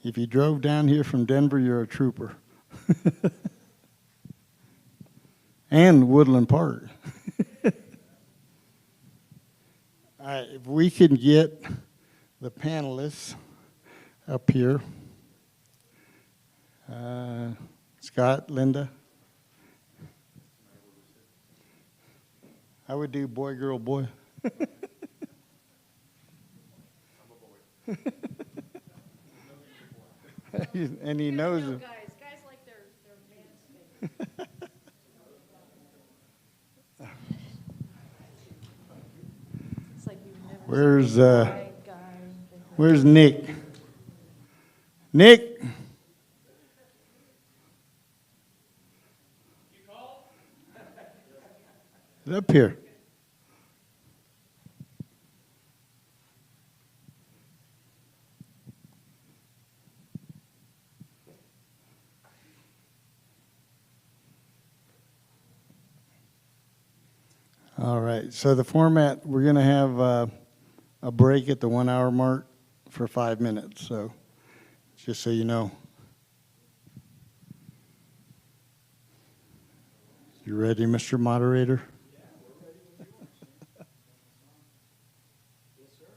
If you drove down here from Denver, you're a trooper. And Woodland Park. All right, if we can get the panelists up here. Scott, Linda. I would do boy, girl, boy. And he knows it. Guys like their man's space. It's like you've never Where's Nick? Nick? He's up here. All right, so the format, we're going to have a break at the 1 hour mark for 5 minutes, so just so you know. You ready, Mr. Moderator? Yeah, we're ready when you are. Yes, sir.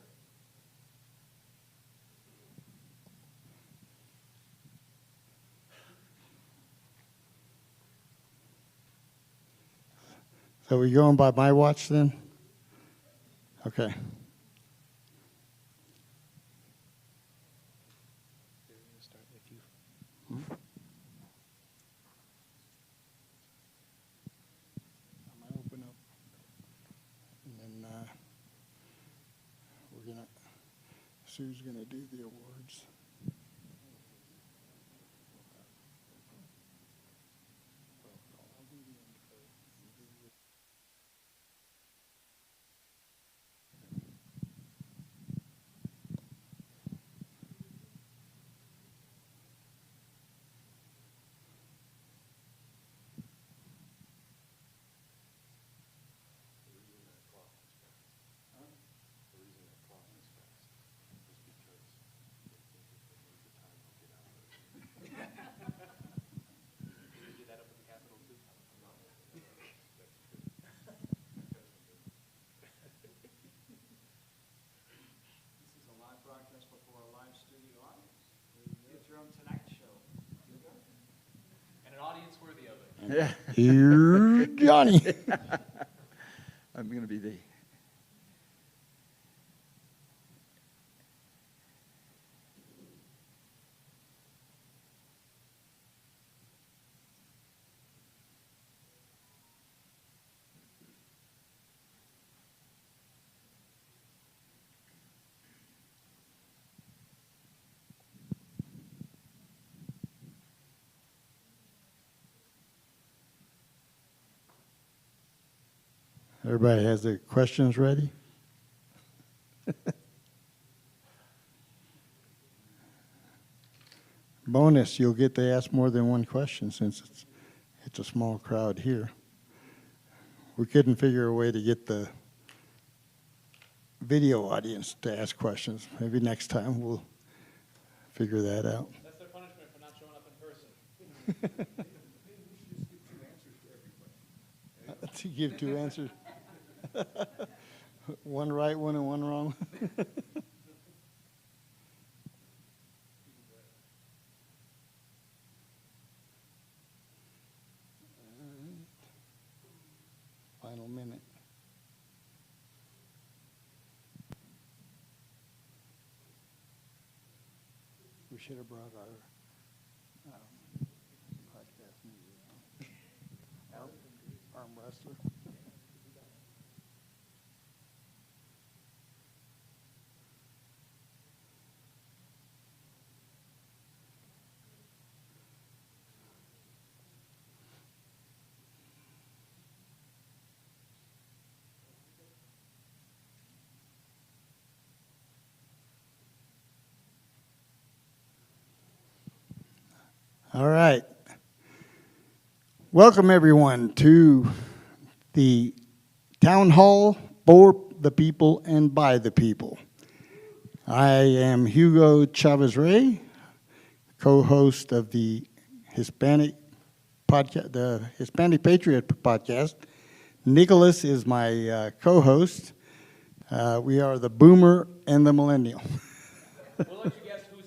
So we going by my watch then? Okay. I'm gonna open up, and then Sue's gonna do the awards. Broadcast before a live studio audience. Get your own Tonight Show. And an audience worthy of it. Yeah. Here's Johnny. I'm going to be the... Everybody has their questions ready? Bonus, you'll get to ask more than one question since it's a small crowd here. We couldn't figure a way to get the video audience to ask questions. Maybe next time we'll figure that out. That's their punishment for not showing up in person. To give two answers. One right one and one wrong. Final minute. We should have brought our podcast music. Arm wrestler. All right. Welcome, everyone, to the Town Hall for the people and by the people. I am Hugo Chavez Ray, co-host of the Hispanic podcast, the Hispanic Patriot podcast. Nicholas is my co-host. We are the Boomer and the Millennial. We'll let you guess who's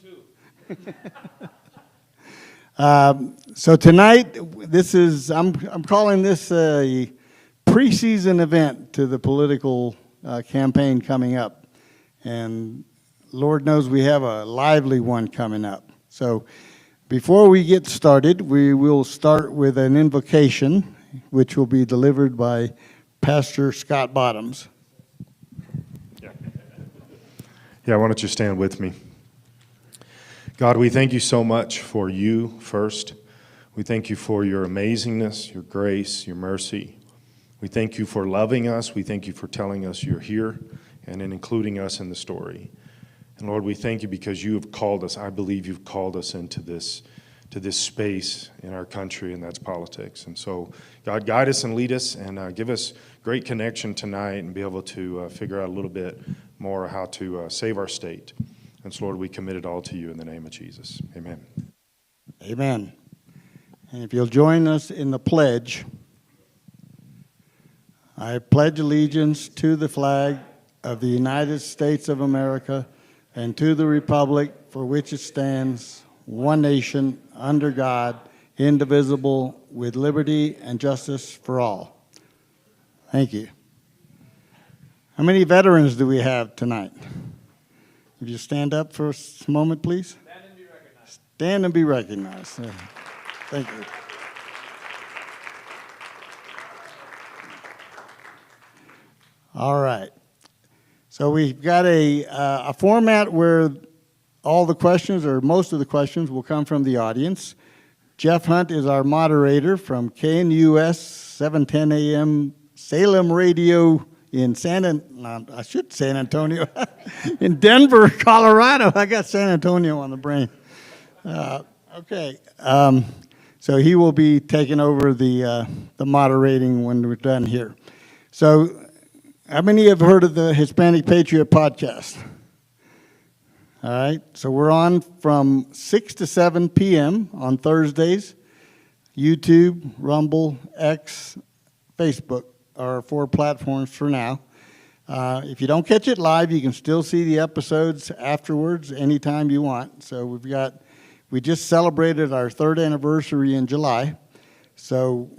who. So tonight, I'm calling this a preseason event to the political campaign coming up, and Lord knows we have a lively one coming up. So before we get started, we will start with an invocation, which will be delivered by Pastor Scott Bottoms. Yeah, why don't you stand with me? God, we thank you so much for you first. We thank you for your amazingness, your grace, your mercy. We thank you for loving us. We thank you for telling us you're here and in including us in the story. And Lord, we thank you because you have called us. I believe you've called us into this space in our country, and that's politics. And so, God, guide us and lead us, and give us great connection tonight and be able to figure out a little bit more how to save our state. And so, Lord, we commit it all to you in the name of Jesus. Amen. Amen. And if you'll join us in the pledge, I pledge allegiance to the flag of the United States of America and to the republic for which it stands, one nation, under God, indivisible, with liberty and justice for all. Thank you. How many veterans do we have tonight? Would you stand up for a moment, please? Stand and be recognized. Stand and be recognized. Thank you. All right. So we've got a format where all the questions, or most of the questions, will come from the audience. Jeff Hunt is our moderator from KNUS 710 AM Salem Radio in San Antonio, in Denver, Colorado. I got San Antonio on the brain. Okay. So he will be taking over the moderating when we're done here. So how many have heard of the Hispanic Patriot podcast? All right, so we're on from 6 to 7 p.m. on Thursdays. YouTube, Rumble, X, Facebook are 4 platforms for now. If you don't catch it live, you can still see the episodes afterwards anytime you want. So we just celebrated our 3rd anniversary in July. So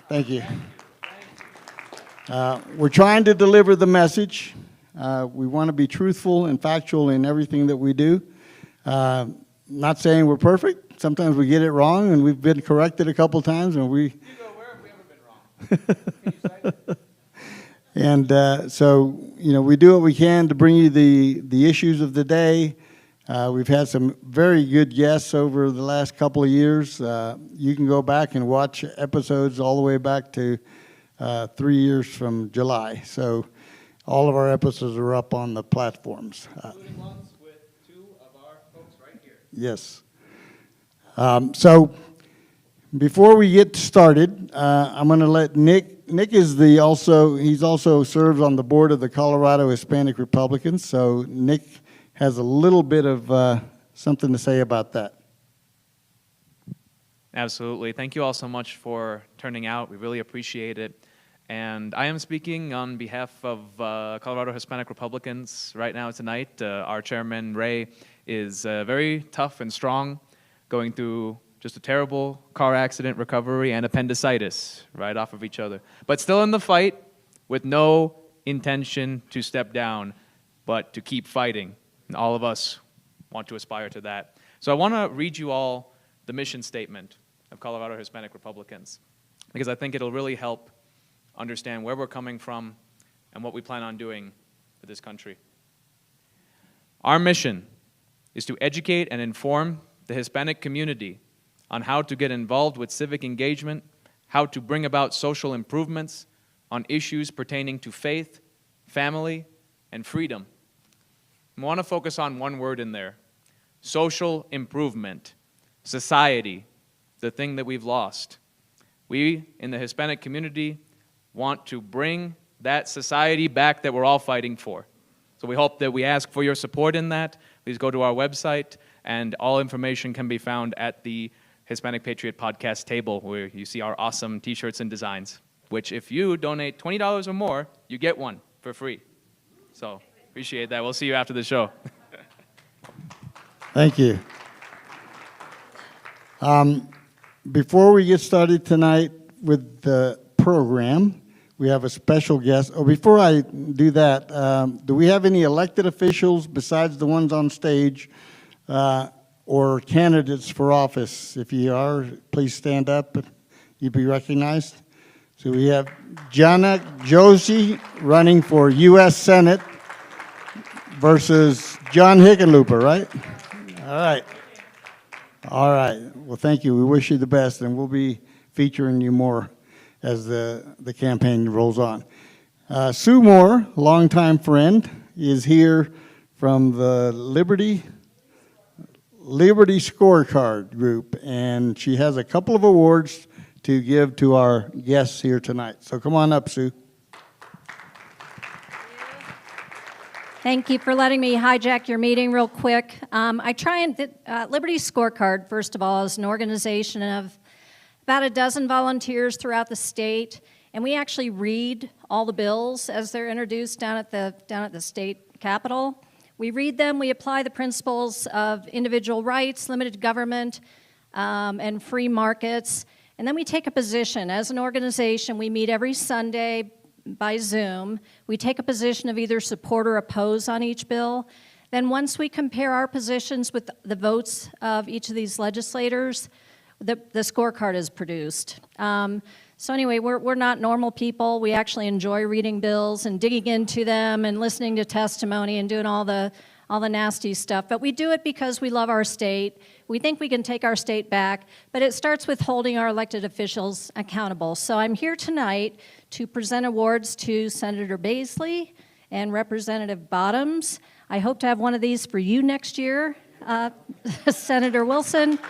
thank you. We're trying to deliver the message. We want to be truthful and factual in everything that we do. Not saying we're perfect. Sometimes we get it wrong, and we've been corrected a couple times. And You go, where have we ever been wrong? Can you cite it? and so we do what we can to bring you the issues of the day. We've had some very good guests over the last couple of years. You can go back and watch episodes all the way back to 3 years from July. So all of our episodes are up on the platforms. Including ones with 2 of our folks right here. Yes. So before we get started, I'm going to let Nick is he's also serves on the board of the Colorado Hispanic Republicans. So Nick has a little bit of something to say about that. Absolutely. Thank you all so much for turning out. We really appreciate it. And I am speaking on behalf of Colorado Hispanic Republicans right now tonight. Our chairman, Ray, is very tough and strong, going through just a terrible car accident recovery and appendicitis right off of each other. But still in the fight with no intention to step down, but to keep fighting. And all of us want to aspire to that. So I want to read you all the mission statement of Colorado Hispanic Republicans, because I think it'll really help understand where we're coming from and what we plan on doing for this country. Our mission is to educate and inform the Hispanic community on how to get involved with civic engagement, how to bring about social improvements on issues pertaining to faith, family, and freedom. I want to focus on one word in there: social improvement, society, the thing that we've lost. We, in the Hispanic community, want to bring that society back that we're all fighting for. So we hope that we ask for your support in that. Please go to our website And all information can be found at the Hispanic Patriot Podcast table, where you see our awesome T-shirts and designs, which if you donate $20 or more, you get one for free. So appreciate that. We'll see you after the show. Thank you. Before we get started tonight with the program, we have a special guest. Oh, before I do that, do we have any elected officials besides the ones on stage or candidates for office? If you are, please stand up. You'd be recognized. So we have Jana Josie running for U.S. Senate versus John Hickenlooper, right? All right. All right. Well, thank you. We wish you the best, and we'll be featuring you more as the campaign rolls on. Sue Moore, longtime friend, is here from the Liberty Scorecard Group, and she has a couple of awards to give to our guests here tonight. So come on up, Sue. Thank you for letting me hijack your meeting real quick. Liberty Scorecard, first of all, is an organization of about a dozen volunteers throughout the state, and we actually read all the bills as they're introduced down at the state capitol. We read them, we apply the principles of individual rights, limited government, and free markets, and then we take a position. As an organization, we meet every Sunday by Zoom. We take a position of either support or oppose on each bill. Then once we compare our positions with the votes of each of these legislators, the scorecard is produced. So anyway, we're not normal people. We actually enjoy reading bills and digging into them and listening to testimony and doing all the nasty stuff. But we do it because we love our state. We think we can take our state back, but it starts with holding our elected officials accountable. So I'm here tonight to present awards to Senator Baisley and Representative Bottoms. I hope to have one of these for you next year, Senator Wilson.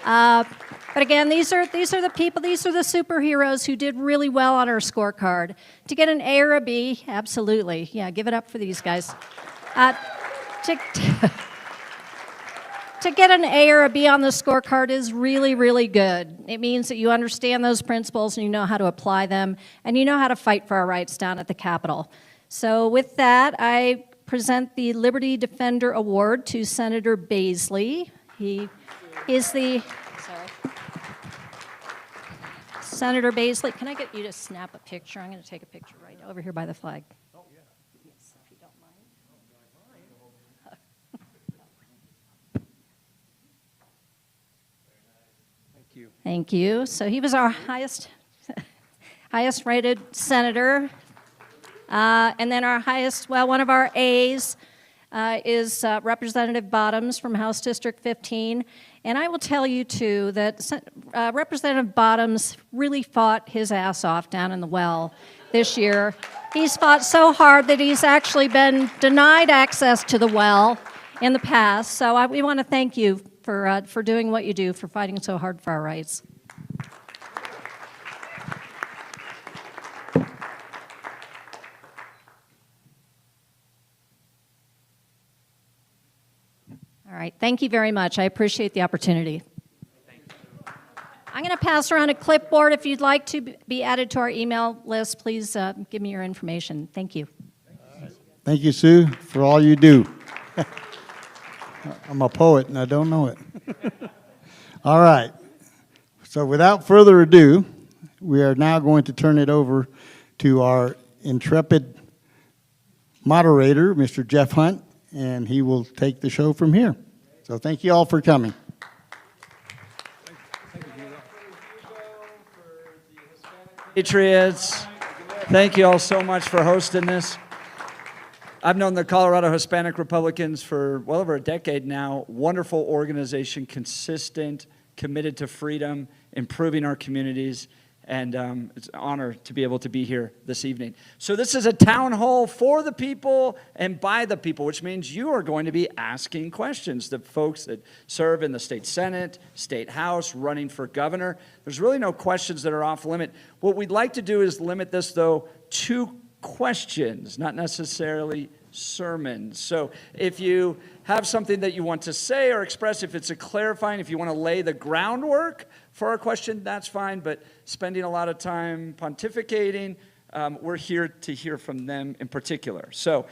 But again, these are the people, these are the superheroes who did really well on our scorecard. To get an A or a B, absolutely. Yeah, give it up for these guys. To get an A or a B on the scorecard is really, really good. It means that you understand those principles and you know how to apply them and you know how to fight for our rights down at the Capitol. So with that, I present the Liberty Defender Award to Senator Baisley. He is the, Senator Baisley, can I get you to snap a picture? I'm going to take a picture right over here by the flag. Oh, yeah. Yes, if you don't mind. Thank you. So he was our highest rated senator. And then our highest, well, one of our A's is Representative Bottoms from House District 15. And I will tell you, too, that Representative Bottoms really fought his ass off down in the well this year. He's fought so hard that he's actually been denied access to the well in the past. So we want to thank you for doing what you do, for fighting so hard for our rights. All right, thank you very much. I appreciate the opportunity. I'm going to pass around a clipboard. If you'd like to be added to our email list, please give me your information. Thank you. Thank you, Sue, for all you do. I'm a poet and I don't know it. All right. So without further ado, we are now going to turn it over to our intrepid moderator, Mr. Jeff Hunt, and he will take the show from here. So thank you all for coming. Patriots, thank you all so much for hosting this. I've known the Colorado Hispanic Republicans for well over a decade now. Wonderful organization, consistent, committed to freedom, improving our communities, and it's an honor to be able to be here this evening. So this is a town hall for the people and by the people, which means you are going to be asking questions. The folks that serve in the state Senate, state House, running for governor, there's really no questions that are off limit. What we'd like to do is limit this, though, to questions, not necessarily sermon. So if you have something that you want to say or express, if it's a clarifying, if you want to lay the groundwork for our question, that's fine. But spending a lot of time pontificating, we're here to hear from them in particular. So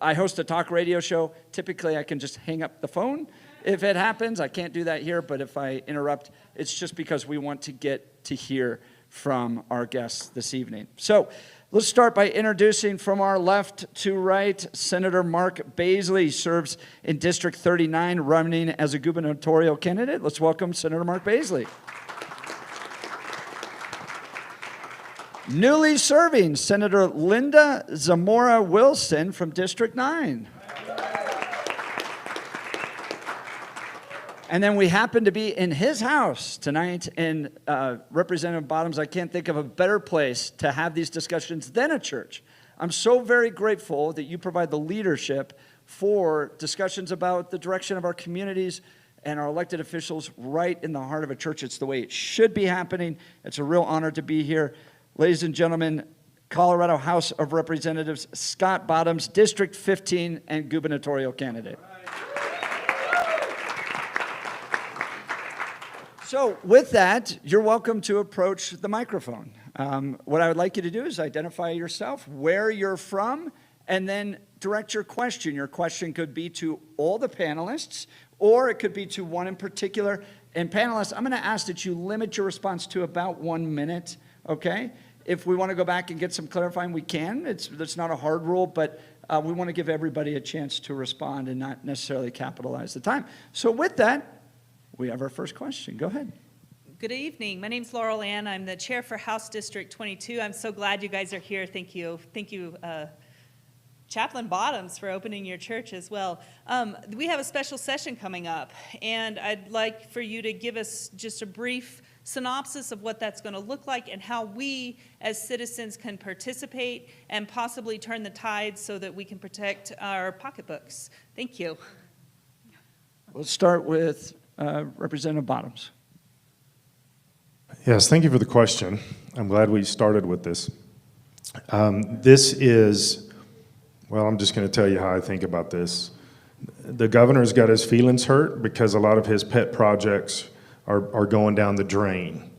I host a talk radio show. Typically, I can just hang up the phone if it happens. I can't do that here, but if I interrupt, it's just because we want to get to hear from our guests this evening. So let's start by introducing from our left to right, Senator Mark Baisley. He serves in District 39, running as a gubernatorial candidate. Let's welcome Senator Mark Baisley. Newly serving, Senator Linda Zamora Wilson from District 9. And then we happen to be in his house tonight, and Representative Bottoms, I can't think of a better place to have these discussions than a church. I'm so very grateful that you provide the leadership for discussions about the direction of our communities and our elected officials right in the heart of a church. It's the way it should be happening. It's a real honor to be here. Ladies and gentlemen, Colorado House of Representatives, Scott Bottoms, District 15 and gubernatorial candidate. So with that, you're welcome to approach the microphone. What I would like you to do is identify yourself, where you're from, and then direct your question. Your question could be to all the panelists, or it could be to one in particular. And panelists, I'm going to ask that you limit your response to about 1 minute, okay? If we want to go back and get some clarifying, we can. It's not a hard rule, but we want to give everybody a chance to respond and not necessarily capitalize the time. So with that, we have our first question. Go ahead. Good evening. My name's Laurel Ann. I'm the chair for House District 22. I'm so glad you guys are here. Thank you. Thank you, Chaplain Bottoms, for opening your church as well. We have a special session coming up, and I'd like for you to give us just a brief synopsis of what that's going to look like and how we as citizens can participate and possibly turn the tide so that we can protect our pocketbooks. Thank you. We'll start with Representative Bottoms. Yes, thank you for the question. I'm glad we started with this. This is, well, I'm just going to tell you how I think about this. The governor's got his feelings hurt because a lot of his pet projects are going down the drain.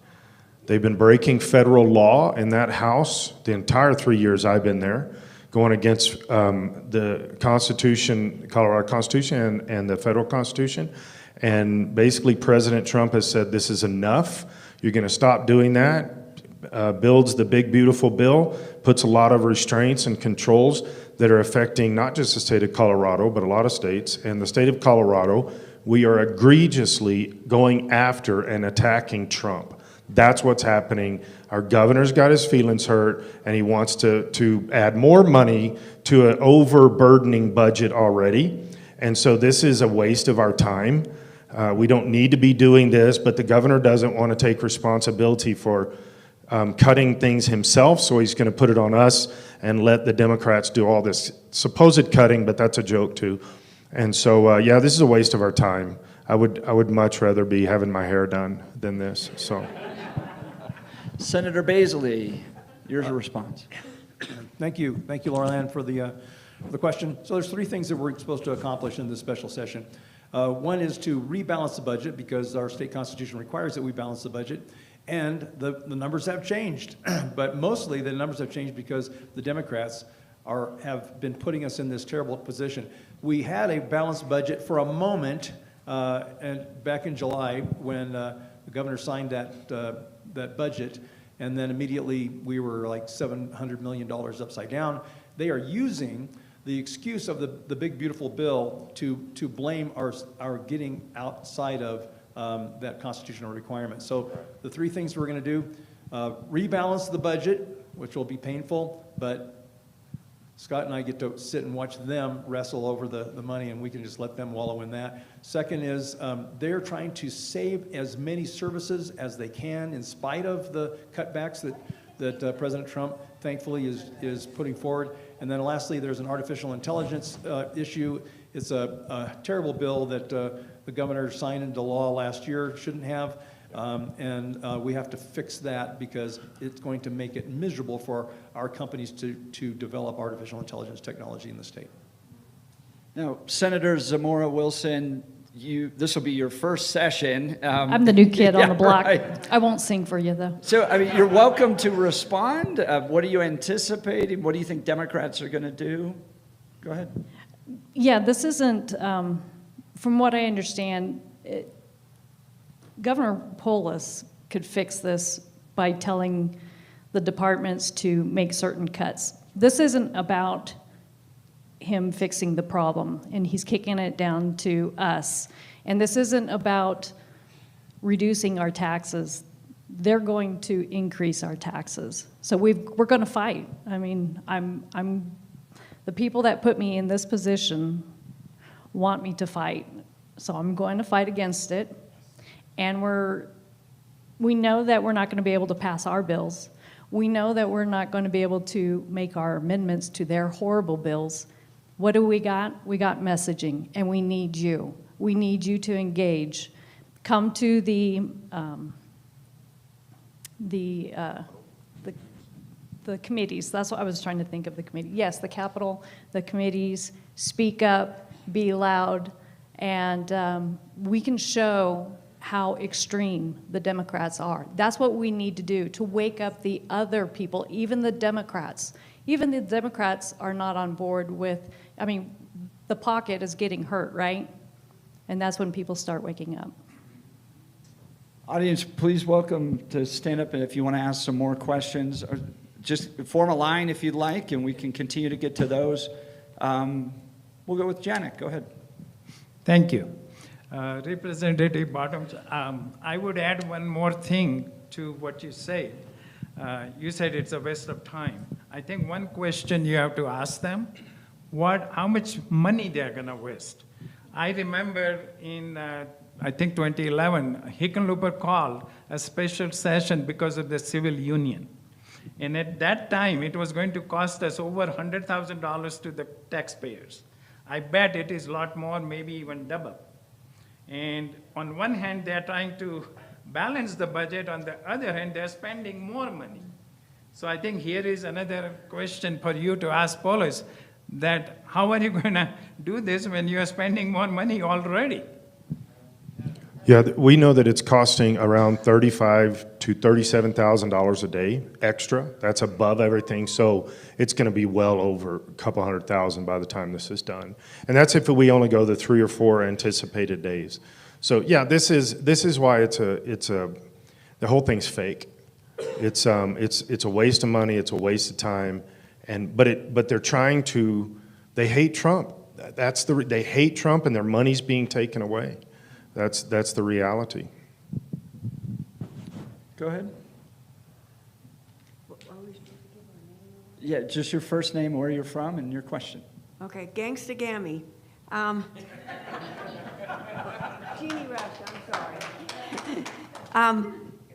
They've been breaking federal law in that house the entire 3 years I've been there, going against the Constitution, Colorado Constitution and the federal Constitution. And basically President Trump has said this is enough. You're going to stop doing that. Builds the big, beautiful bill, puts a lot of restraints and controls that are affecting not just the state of Colorado, but a lot of states. And the state of Colorado, we are egregiously going after and attacking Trump. That's what's happening. Our governor's got his feelings hurt, and he wants to add more money to an overburdening budget already. And so this is a waste of our time. We don't need to be doing this, but the governor doesn't want to take responsibility for cutting things himself, so he's going to put it on us and let the Democrats do all this supposed cutting, but that's a joke too. And so, yeah, this is a waste of our time. I would much rather be having my hair done than this. So, Senator Baisley, your response. Thank you, Laurel Ann, for the question. So there's three things that we're supposed to accomplish in this special session. One is to rebalance the budget because our state constitution requires that we balance the budget. And the numbers have changed, but mostly the numbers have changed because the Democrats have been putting us in this terrible position. We had a balanced budget for a moment, and back in July when the governor signed that budget, and then immediately we were like $700 million upside down. They are using the excuse of the big beautiful bill to blame our getting outside of that constitutional requirement. So the three things we're going to do, rebalance the budget, which will be painful, but Scott and I get to sit and watch them wrestle over the money, and we can just let them wallow in that. Second is they're trying to save as many services as they can in spite of the cutbacks that President Trump thankfully is putting forward. And then lastly, there's an artificial intelligence issue. It's a terrible bill that the governor signed into law last year. Shouldn't have, We have to fix that because it's going to make it miserable for our companies to develop artificial intelligence technology in the state. Now, Senator Zamora Wilson, this will be your first session. I'm the new kid on yeah, the block. right. I won't sing for you, though. So, I mean, you're welcome to respond. What are you anticipating? What do you think Democrats are going to do? Go ahead. Yeah, this isn't, from what I understand, Governor Polis could fix this by telling the departments to make certain cuts. This isn't about him fixing the problem, and he's kicking it down to us. And this isn't about reducing our taxes. They're going to increase our taxes. So we're going to fight. I mean, the people that put me in this position want me to fight. So I'm going to fight against it. And we know that we're not going to be able to pass our bills. We know that we're not going to be able to make our amendments to their horrible bills. What do we got? We got messaging, and we need you. We need you to engage. Come to the committees. That's what I was trying to think of, the committee. Yes, the Capitol, the committees, speak up, be loud, and we can show how extreme the Democrats are. That's what we need to do, to wake up the other people, even the Democrats. Even the Democrats are not on board with, I mean, the pocket is getting hurt, right? And that's when people start waking up. Audience, please welcome to stand up, and if you want to ask some more questions, or just form a line if you'd like, and we can continue to get to those. We'll go with Janet. Go ahead. Thank you. Representative Bottoms, I would add one more thing to what you said. You said it's a waste of time. I think one question you have to ask them, how much money they're going to waste. I remember in, I think 2011, Hickenlooper called a special session because of the civil union. And at that time, it was going to cost us over $100,000 to the taxpayers. I bet it is a lot more, maybe even double. And on one hand, they're trying to balance the budget. On the other hand, they're spending more money. So I think here is another question for you to ask Polis, that how are you going to do this when you are spending more money already? Yeah, we know that it's costing around $35,000 to $37,000 a day extra. That's above everything. So it's going to be well over a couple $100,000 by the time this is done. And that's if we only go the 3 or 4 anticipated days. So yeah, this is why the whole thing's fake. It's a waste of money. It's a waste of time. But they're trying to. They hate Trump. They hate Trump, and their money's being taken away. That's the reality. Go ahead. Yeah, just your first name, where you're from, and your question. Okay, Gangsta Gammy. Jeannie Rush, I'm sorry.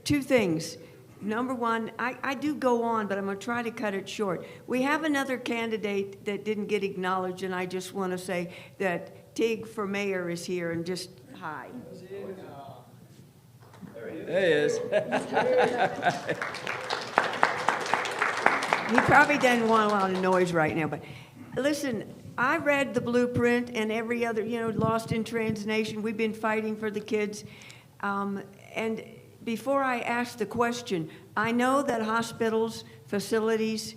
2 things. Number one, I do go on, but I'm going to try to cut it short. We have another candidate that didn't get acknowledged, and I just want to say that Tig for mayor is here, and just hi. There he is. He probably doesn't want a lot of noise right now, but listen, I read the blueprint and every other, Lost in Translation. We've been fighting for the kids. And before I ask the question, I know that hospitals, facilities,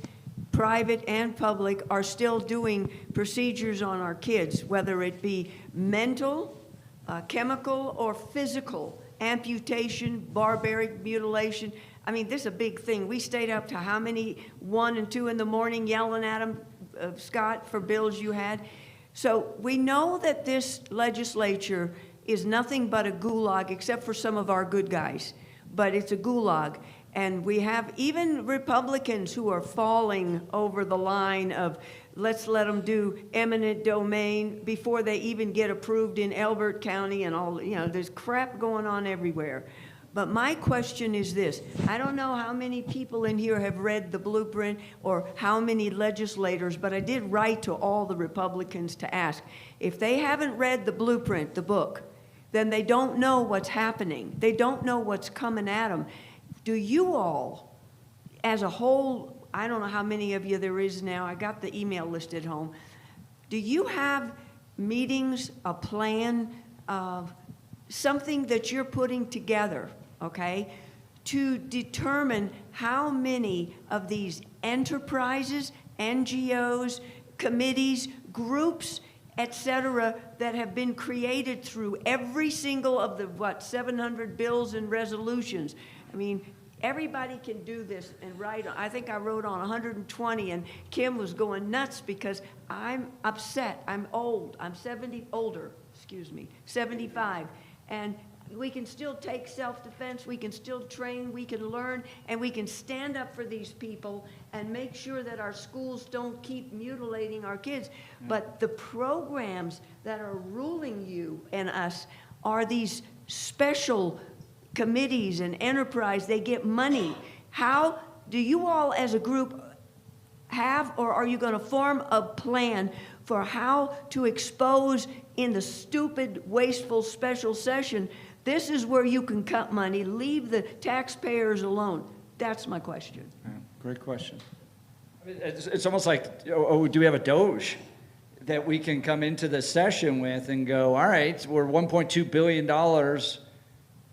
private and public, are still doing procedures on our kids, whether it be mental, chemical, or physical, amputation, barbaric mutilation. I mean, this is a big thing. We stayed up to how many, 1 and 2 in the morning yelling at them, Scott, for bills you had. So we know that this legislature is nothing but a gulag, except for some of our good guys. But it's a gulag. And we have even Republicans who are falling over the line of let's let them do eminent domain before they even get approved in Elbert County and all, there's crap going on everywhere. But my question is this. I don't know how many people in here have read the blueprint or how many legislators, but I did write to all the Republicans to ask. If they haven't read the blueprint, the book, then they don't know what's happening. They don't know what's coming at them. Do you all, as a whole, I don't know how many of you there is now, I got the email list at home, do you have meetings, a plan, something that you're putting together, okay, to determine how many of these enterprises, NGOs, committees, groups, et cetera, that have been created through every single of the, 700 bills and resolutions? I mean, everybody can do this and write. I think I wrote on 120, and Kim was going nuts because I'm upset. I'm old. I'm 75. And we can still take self-defense, we can still train, we can learn, and we can stand up for these people and make sure that our schools don't keep mutilating our kids. But the programs that are ruling you and us are these special committees and enterprise. They get money. How do you all as a group have, or are you going to form a plan for how to expose in the stupid, wasteful special session? This is where you can cut money, leave the taxpayers alone. That's my question. Yeah, great question. I mean, it's almost like, do we have a Doge that we can come into the session with and go, all right, we're $1.2 billion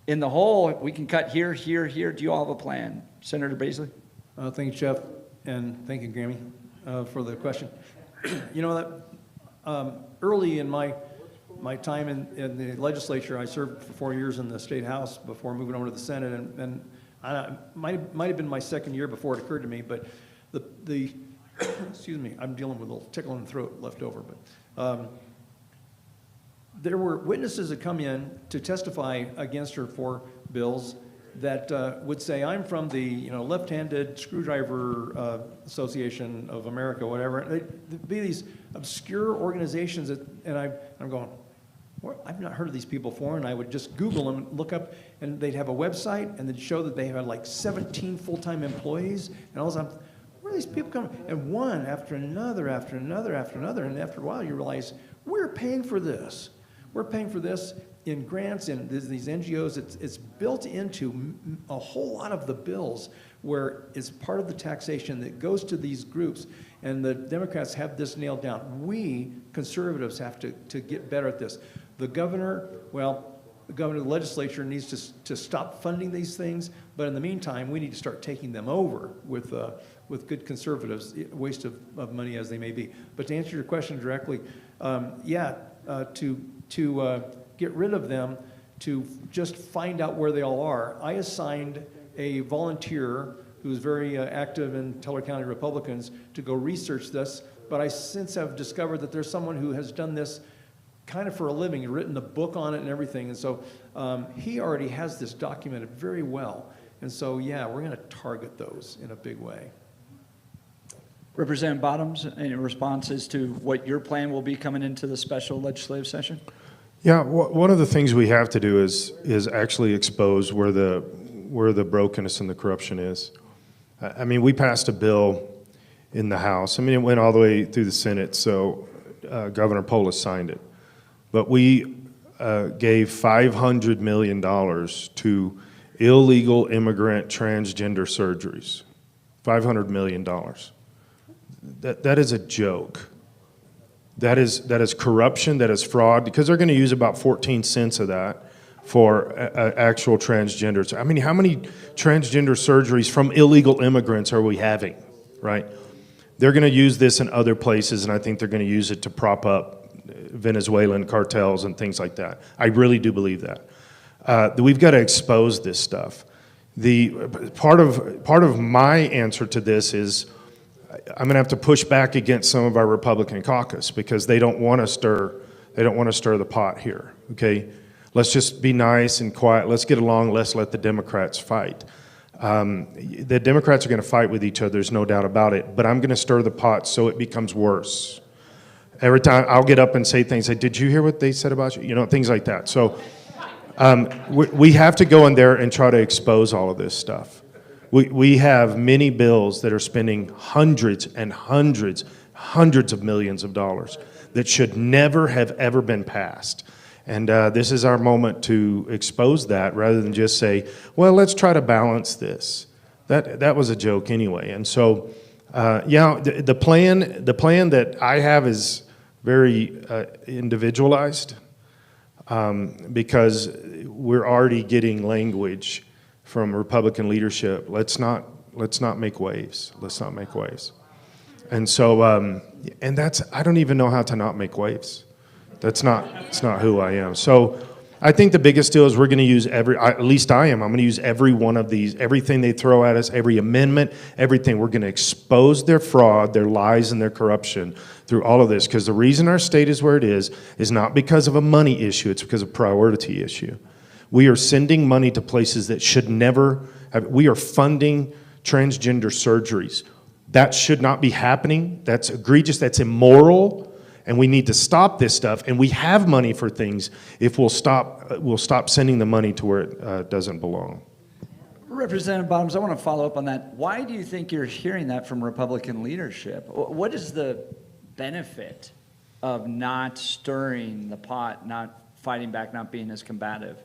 in the hole. We can cut here, here, here. Do you all have a plan? Senator Baisley? Thank you, Jeff, and thank you, Grammy, for the question. You know that early in my time in the legislature, I served for 4 years in the State House before moving over to the Senate, and might have been my second year before it occurred to me, but the excuse me, I'm dealing with a little tickle in the throat left over, but there were witnesses that come in to testify against her for bills that would say, I'm from the left-handed screwdriver Association of America, whatever. They'd be these obscure organizations that, and I'm going, well, I've not heard of these people before, and I would just Google them, look up, and they'd have a website, and they'd show that they had like 17 full-time employees, and all this. Where are these people coming? And one after another, after another, after another, and after a while you realize, we're paying for this. We're paying for this in grants and these NGOs. It's built into a whole lot of the bills where it's part of the taxation that goes to these groups. And the Democrats have this nailed down. We, conservatives, have to get better at this. The governor, the legislature needs to stop funding these things, but in the meantime, we need to start taking them over with good conservatives, waste of money as they may be. But to answer your question directly, to get rid of them, to just find out where they all are, I assigned a volunteer who's very active in Teller County Republicans to go research this, but I since have discovered that there's someone who has done this kind of for a living, written a book on it and everything, and so he already has this documented very well, and so yeah, we're going to target those in a big way. Representative Bottoms, any responses to what your plan will be coming into the special legislative session? Yeah, one of the things we have to do is actually expose where the brokenness and the corruption is. I mean, we passed a bill in the House. I mean, it went all the way through the Senate, so Governor Polis signed it. But we gave $500 million to illegal immigrant transgender surgeries. $500 million. That is a joke. That is corruption, that is fraud, because they're going to use about 14 cents of that for actual transgenders. I mean, how many transgender surgeries from illegal immigrants are we having, right? They're going to use this in other places, and I think they're going to use it to prop up Venezuelan cartels and things like that. I really do believe that. We've got to expose this stuff. The part of my answer to this is I'm going to have to push back against some of our Republican caucus because they don't want to stir the pot here. Okay, let's just be nice and quiet. Let's get along. Let's let the Democrats fight. The Democrats are going to fight with each other. There's no doubt about it. But I'm going to stir the pot so it becomes worse. Every time I'll get up and say things like, "Did you hear what they said about you?" You know, things like that. So we have to go in there and try to expose all of this stuff. We have many bills that are spending hundreds and hundreds of millions of dollars that should never have ever been passed. And this is our moment to expose that rather than just say, well, let's try to balance this. That was a joke anyway. And so, the plan that I have is very individualized because we're already getting language from Republican leadership. Let's not make waves. Let's not make waves. And so, and I don't even know how to not make waves. It's not who I am. So I think the biggest deal is we're going to use at least I am. I'm going to use every one of these, everything they throw at us, every amendment, everything. We're going to expose their fraud, their lies, and their corruption through all of this. Because the reason our state is where it is not because of a money issue. It's because of a priority issue. We are sending money to places that should never have. We are funding transgender surgeries. That should not be happening. That's egregious. That's immoral. And we need to stop this stuff. And we have money for things if we'll stop sending the money to where it doesn't belong. Representative Bottoms, I want to follow up on that. Why do you think you're hearing that from Republican leadership? What is the benefit of not stirring the pot, not fighting back, not being as combative?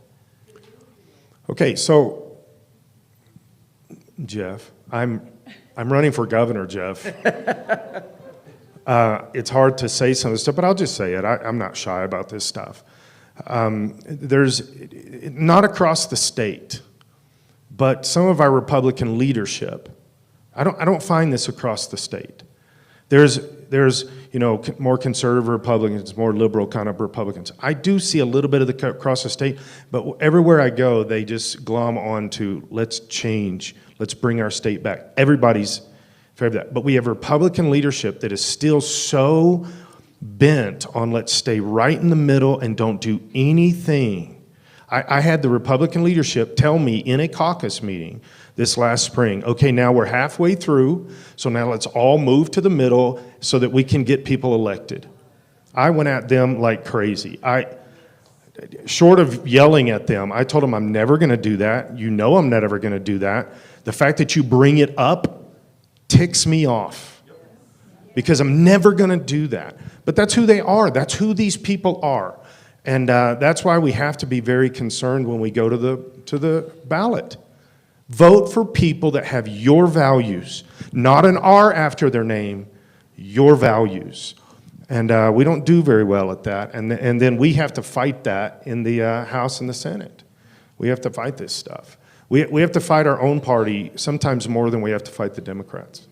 Okay, so, Jeff, I'm running for governor, Jeff. It's hard to say some of this stuff, but I'll just say it. I'm not shy about this stuff. There's, not across the state, but some of our Republican leadership, I don't find this across the state. There's more conservative Republicans, more liberal kind of Republicans. I do see a little bit of the across the state, but everywhere I go, they just glom on to let's change, let's bring our state back. Everybody's fair that. But we have Republican leadership that is still so bent on let's stay right in the middle and don't do anything. I had the Republican leadership tell me in a caucus meeting this last spring, okay, now we're halfway through, so now let's all move to the middle so that we can get people elected. I went at them like crazy. Short of yelling at them, I told them I'm never going to do that. You know I'm not ever going to do that. The fact that you bring it up ticks me off because I'm never going to do that. But that's who they are. That's who these people are. And that's why we have to be very concerned when we go to the ballot. Vote for people that have your values, not an R after their name, your values. And we don't do very well at that. And then we have to fight that in the House and the Senate. We have to fight this stuff. We have to fight our own party sometimes more than we have to fight the Democrats.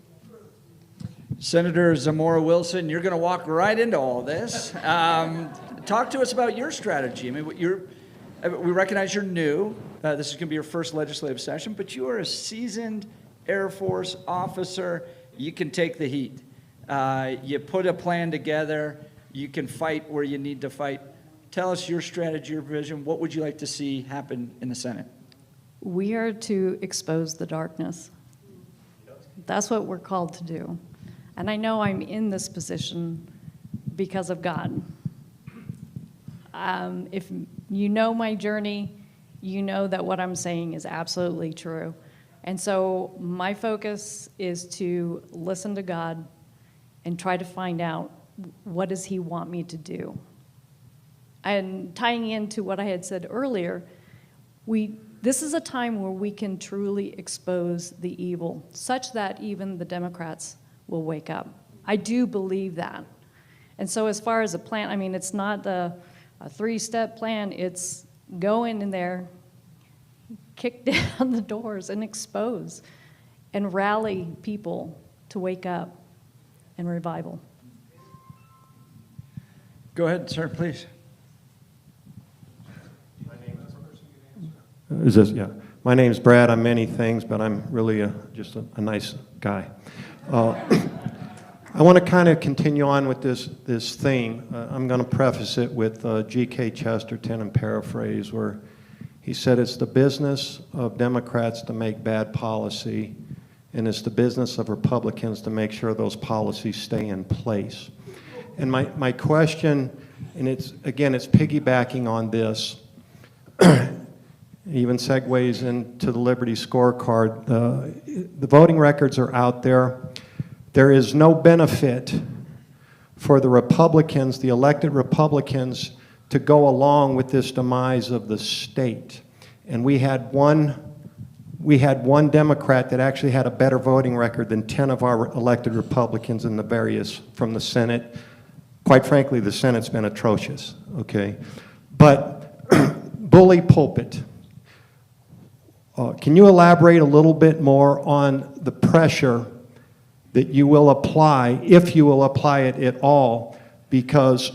Senator Zamora Wilson, you're going to walk right into all this. Talk to us about your strategy. I mean, we recognize you're new. This is going to be your first legislative session, but you are a seasoned Air Force officer. You can take the heat. You put a plan together. You can fight where you need to fight. Tell us your strategy, your vision. What would you like to see happen in the Senate? We are to expose the darkness. That's what we're called to do. And I know I'm in this position because of God. If you know my journey, you know that what I'm saying is absolutely true. And so my focus is to listen to God and try to find out what does He want me to do. And tying into what I had said earlier, this is a time where we can truly expose the evil, such that even the Democrats will wake up. I do believe that. And so as far as a plan, I mean, it's not a three-step plan. It's go in there, kick down the doors, and expose, and rally people to wake up and revival. Go ahead, sir, please. My name's Brad. I'm many things, but I'm really just a nice guy. I want to kind of continue on with this theme. I'm going to preface it with G.K. Chesterton and paraphrase, where he said it's the business of Democrats to make bad policy, and it's the business of Republicans to make sure those policies stay in place. And my question, and it's piggybacking on this, even segues into the Liberty scorecard. The voting records are out there. There is no benefit for the Republicans, the elected Republicans, to go along with this demise of the state. And we had one Democrat that actually had a better voting record than 10 of our elected Republicans in the various, from the Senate. Quite frankly, the Senate's been atrocious, okay? But bully pulpit. Can you elaborate a little bit more on the pressure that you will apply, if you will apply it at all? Because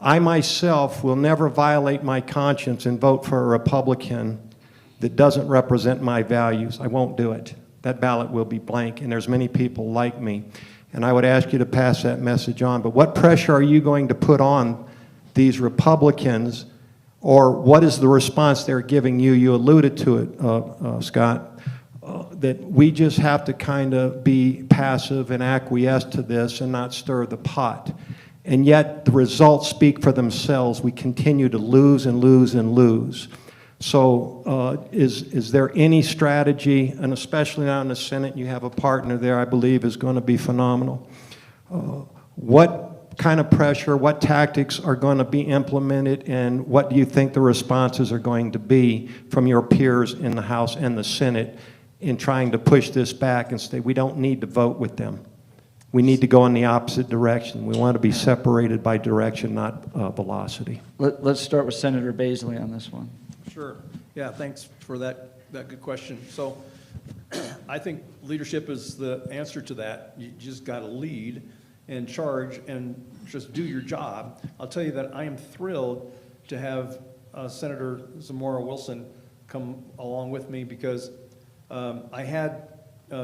I myself will never violate my conscience and vote for a Republican that doesn't represent my values. I won't do it. That ballot will be blank, and there's many people like me. And I would ask you to pass that message on. But what pressure are you going to put on these Republicans, or what is the response they're giving you? You alluded to it, Scott, that we just have to kind of be passive and acquiesce to this and not stir the pot. And yet the results speak for themselves. We continue to lose and lose and lose. So is there any strategy, and especially now in the Senate, you have a partner there I believe is going to be phenomenal. What kind of pressure, what tactics are going to be implemented, and what do you think the responses are going to be from your peers in the House and the Senate in trying to push this back and say we don't need to vote with them? We need to go in the opposite direction. We want to be separated by direction, not velocity. Let's start with Senator Baisley on this one. Sure. Yeah, thanks for that good question. So I think leadership is the answer to that. You just got to lead and charge and just do your job. I'll tell you that I am thrilled to have Senator Zamora Wilson come along with me, because I had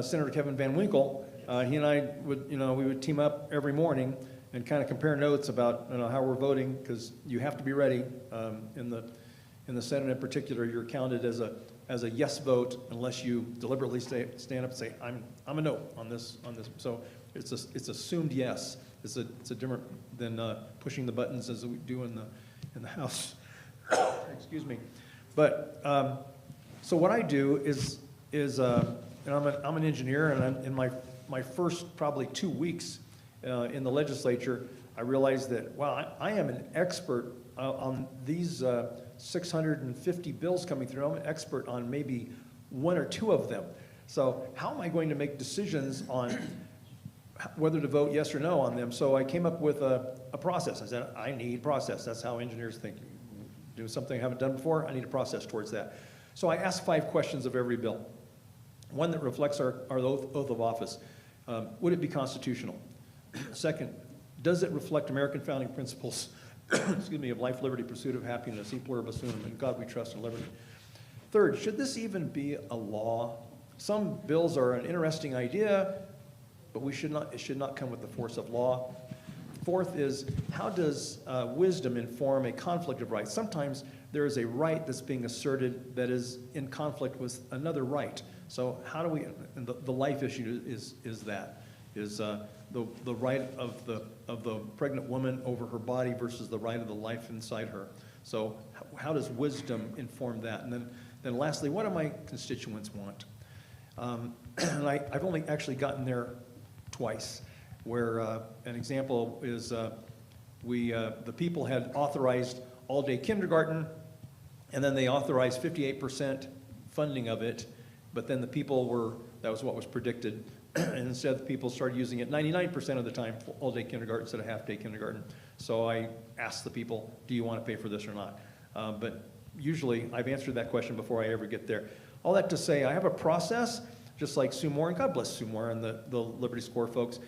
Senator Kevin Van Winkle. He and I would, we would team up every morning and kind of compare notes about how we're voting, because you have to be ready. In the Senate in particular, you're counted as a yes vote unless you deliberately stand up and say I'm a no on this. So it's assumed yes. It's a different than pushing the buttons as we do in the House. Excuse me. But so what I do is I'm an engineer, and I'm in my first probably 2 weeks in the legislature, I realized that, wow, I am an expert on these 650 bills coming through. I'm an expert on maybe 1 or 2 of them. So how am I going to make decisions on whether to vote yes or no on them? So I came up with a process. I said, I need process. That's how engineers think. Do something I haven't done before, I need a process towards that. So I asked 5 questions of every bill. One that reflects our oath of office. Would it be constitutional? Second, does it reflect American founding principles, excuse me, of life, liberty, pursuit of happiness, e pluribus unum, in God we trust and liberty? Third, should this even be a law? Some bills are an interesting idea, but it should not come with the force of law. Fourth is, how does wisdom inform a conflict of rights? Sometimes there is a right that's being asserted that is in conflict with another right. So how do we, and the life issue is the right of the pregnant woman over her body versus the right of the life inside her. So how does wisdom inform that? And then lastly, what do my constituents want? And I've only actually gotten there twice, where an example is the people had authorized all-day kindergarten, and then they authorized 58% funding of it, but then the people that was what was predicted, and instead the people started using it 99% of the time for all-day kindergarten instead of half-day kindergarten. So I asked the people, do you want to pay for this or not? But usually I've answered that question before I ever get there. All that to say, I have a process, just like Sue Moore, and God bless Sue Moore and the Liberty Score folks,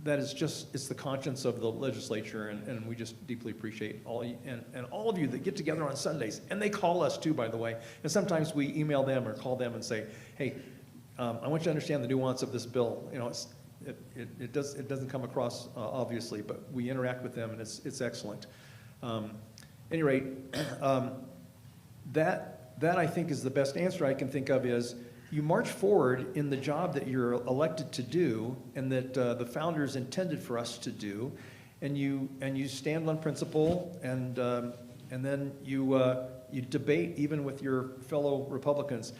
that is just, it's the conscience of the legislature, and we just deeply appreciate all you, and all of you that get together on Sundays, and they call us too, by the way, and sometimes we email them or call them and say, hey, I want you to understand the nuance of this bill. It doesn't come across obviously, but we interact with them, and it's excellent. At any rate, that I think is the best answer I can think of is, you march forward in the job that you're elected to do and that the founders intended for us to do, and you stand on principle, and then you debate even with your fellow Republicans.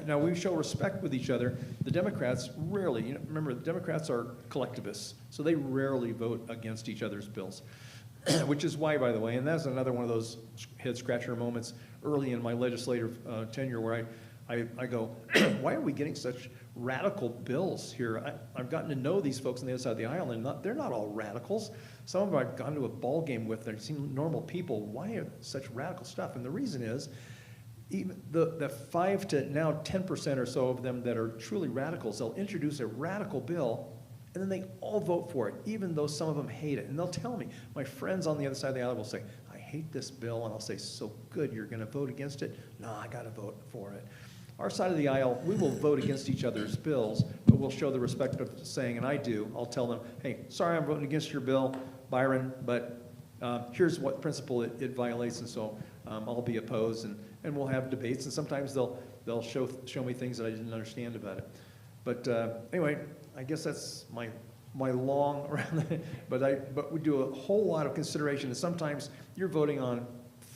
Now, we show respect with each other. The Democrats rarely, remember, the Democrats are collectivists, so they rarely vote against each other's bills. which is why, by the way, and that's another one of those head-scratcher moments early in my legislative tenure where I go, why are we getting such radical bills here? I've gotten to know these folks on the other side of the aisle, and they're not all radicals. Some of them I've gone to a ball game with. They seem normal people. Why are such radical stuff? And the reason is, even the 5 to now 10% or so of them that are truly radicals, they'll introduce a radical bill, and then they all vote for it, even though some of them hate it. And they'll tell me, my friends on the other side of the aisle will say, I hate this bill, and I'll say, so good, you're gonna vote against it? No, I gotta vote for it. Our side of the aisle, we will vote against each other's bills, but we'll show the respect of saying, and I do, I'll tell them, hey, sorry I'm voting against your bill, Byron, but here's what principle it violates, and so I'll be opposed, and we'll have debates, and sometimes they'll show me things that I didn't understand about it. But anyway, I guess that's my long around, but we do a whole lot of consideration, and sometimes you're voting on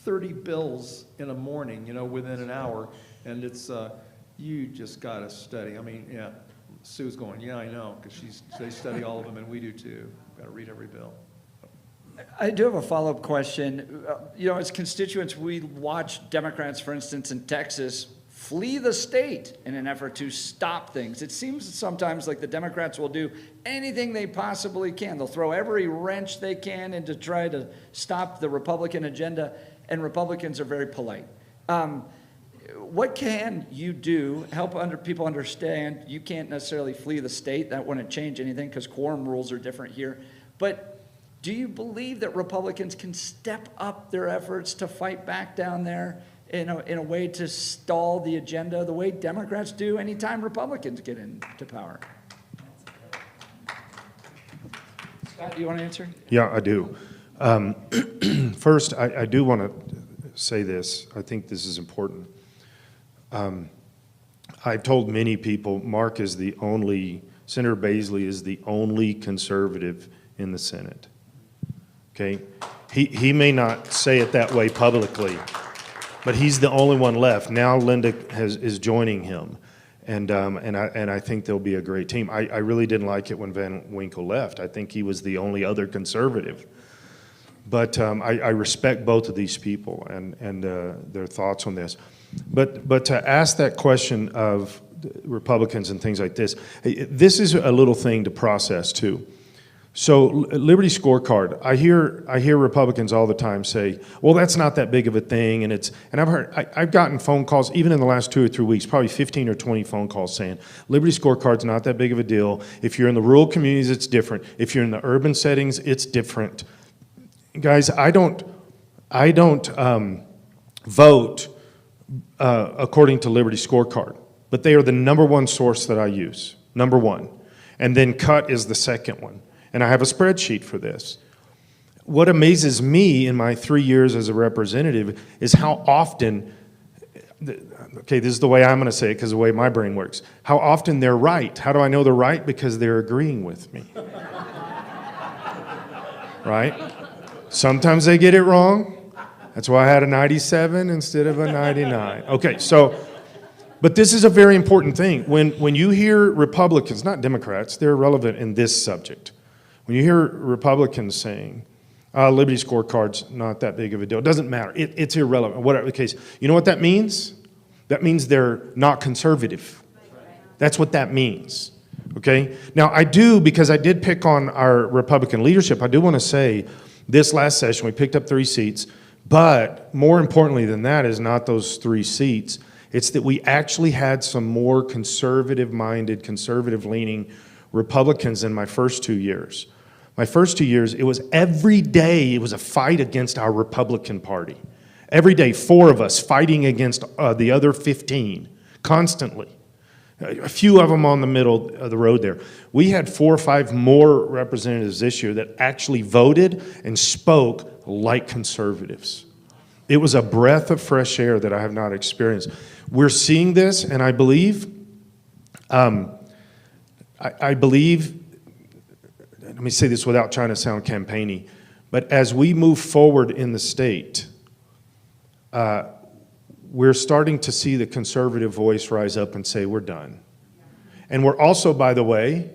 30 bills in a morning, within an hour, and it's, you just gotta study. I mean, yeah, Sue's going, yeah, I know, because they study all of them, and we do too. Gotta read every bill. I do have a follow-up question. As constituents, we watch Democrats, for instance, in Texas, flee the state in an effort to stop things. It seems sometimes like the Democrats will do anything they possibly can. They'll throw every wrench they can in to try to stop the Republican agenda, and Republicans are very polite. What can you do, help people understand you can't necessarily flee the state? That wouldn't change anything because quorum rules are different here. But do you believe that Republicans can step up their efforts to fight back down there in a way to stall the agenda the way Democrats do anytime Republicans get into power? Scott, do you want to answer? Yeah, I do. First, I do want to say this. I think this is important. I've told many people Senator Baisley is the only conservative in the Senate. Okay? He may not say it that way publicly, but he's the only one left. Now Linda is joining him, and I think they'll be a great team. I really didn't like it when Van Winkle left. I think he was the only other conservative. But I respect both of these people and their thoughts on this. But to ask that question of Republicans and things like this is a little thing to process too. So Liberty Scorecard, I hear Republicans all the time say, well, that's not that big of a thing, and I've gotten phone calls even in the last 2 or 3 weeks, probably 15 or 20 phone calls saying Liberty Scorecard's not that big of a deal. If you're in the rural communities, it's different. If you're in the urban settings, it's different. Guys, I don't vote according to Liberty Scorecard, but they are the #1 source that I use, #1. And then CUT is the second one. And I have a spreadsheet for this. What amazes me in my 3 years as a representative is how often, okay, this is the way I'm going to say it because of the way my brain works, how often they're right. How do I know they're right? Because they're agreeing with me. Right? Sometimes they get it wrong. That's why I had a 97 instead of a 99. Okay, but this is a very important thing. When you hear Republicans, not Democrats, they're irrelevant in this subject. When you hear Republicans saying, Liberty Scorecard's not that big of a deal, it doesn't matter. It's irrelevant, whatever the case. You know what that means? That means they're not conservative. That's what that means. Okay? Now, because I did pick on our Republican leadership, I do want to say this last session we picked up 3 seats, but more importantly than that is not those 3 seats. It's that we actually had some more conservative-minded, conservative-leaning Republicans in my first 2 years. My first 2 years, it was every day, it was a fight against our Republican Party. Every day, 4 of us fighting against the other 15, constantly. A few of them on the middle of the road there. We had 4 or 5 more representatives this year that actually voted and spoke like conservatives. It was a breath of fresh air that I have not experienced. We're seeing this, and I believe, let me say this without trying to sound campaigny, but as we move forward in the state, we're starting to see the conservative voice rise up and say, we're done. And we're also, by the way,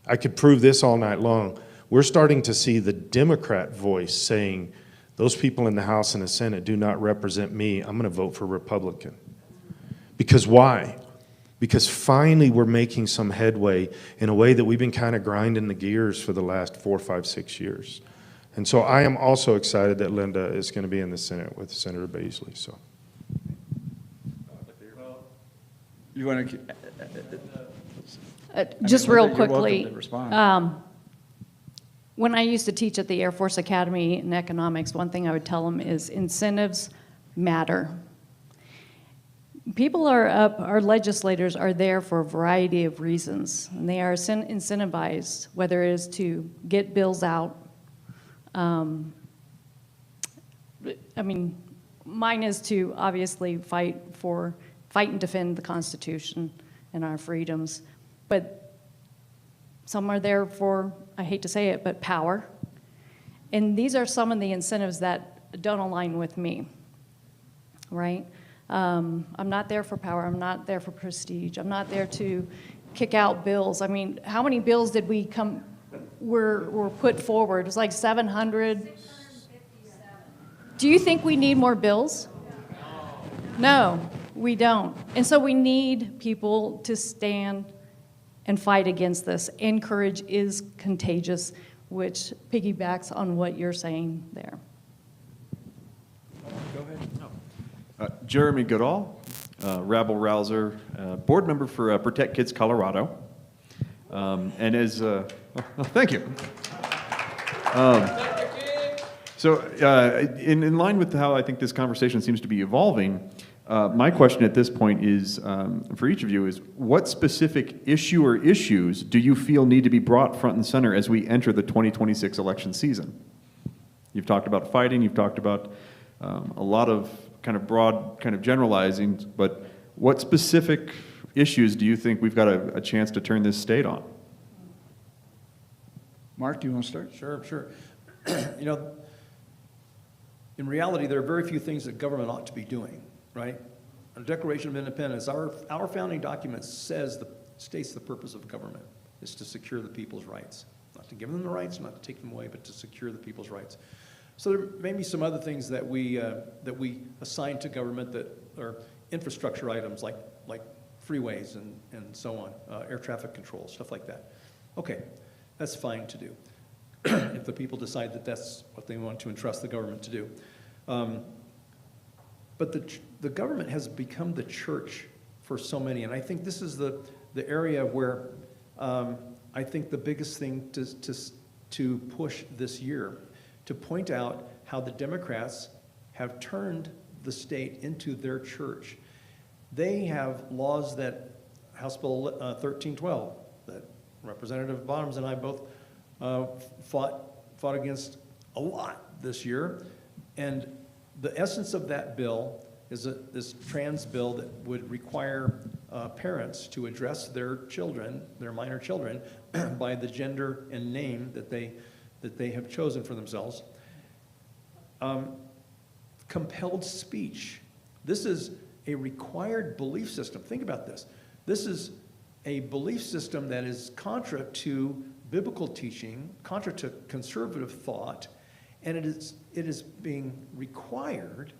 I could prove this all night long, we're starting to see the Democrat voice saying, those people in the House and the Senate do not represent me. I'm going to vote for Republican. Because why? Because finally we're making some headway in a way that we've been kind of grinding the gears for the last 4, 5, 6 years. And so I am also excited that Linda is going to be in the Senate with Senator Beasley. So. You want to? Just Linda, real you're welcome quickly, to respond. when I used to teach at the Air Force Academy in economics, one thing I would tell them is incentives matter. People are up, our legislators are there for a variety of reasons, and they are incentivized, whether it is to get bills out. I mean, mine is to obviously fight and defend the Constitution and our freedoms, but some are there for, I hate to say it, but power. And these are some of the incentives that don't align with me, right? I'm not there for power. I'm not there for prestige. I'm not there to kick out bills. I mean, how many bills did were put forward? It was like 700. 657. Do you think we need more bills? No, we don't. And so we need people to stand and fight against this. And courage is contagious, which piggybacks on what you're saying there. Go ahead. Jeremy Goodall, rabble-rouser, board member for Protect Kids Colorado. And as, thank you. In line with how I think this conversation seems to be evolving, my question at this point is, for each of you, is what specific issue or issues do you feel need to be brought front and center as we enter the 2026 election season? You've talked about fighting, you've talked about a lot of kind of broad kind of generalizing, but what specific issues do you think we've got a chance to turn this state on? Mark, do you want to start? Sure. You know, in reality, there are very few things that government ought to be doing, right? The Declaration of Independence, our founding document states the purpose of government is to secure the people's rights. Not to give them the rights, not to take them away, but to secure the people's rights. So there may be some other things that we assign to government that are infrastructure items like freeways and so on, air traffic control, stuff like that. Okay, that's fine to do if the people decide that that's what they want to entrust the government to do. But the government has become the church for so many, and I think this is the area where I think the biggest thing to push this year, to point out how the Democrats have turned the state into their church. They have laws that, House Bill 1312, that Representative Bottoms and I both fought against a lot this year. And the essence of that bill is this trans bill that would require parents to address their children, their minor children, by the gender and name that they have chosen for themselves. Compelled speech. This is a required belief system. Think about this. This is a belief system that is contra to biblical teaching, contra to conservative thought, and it is being required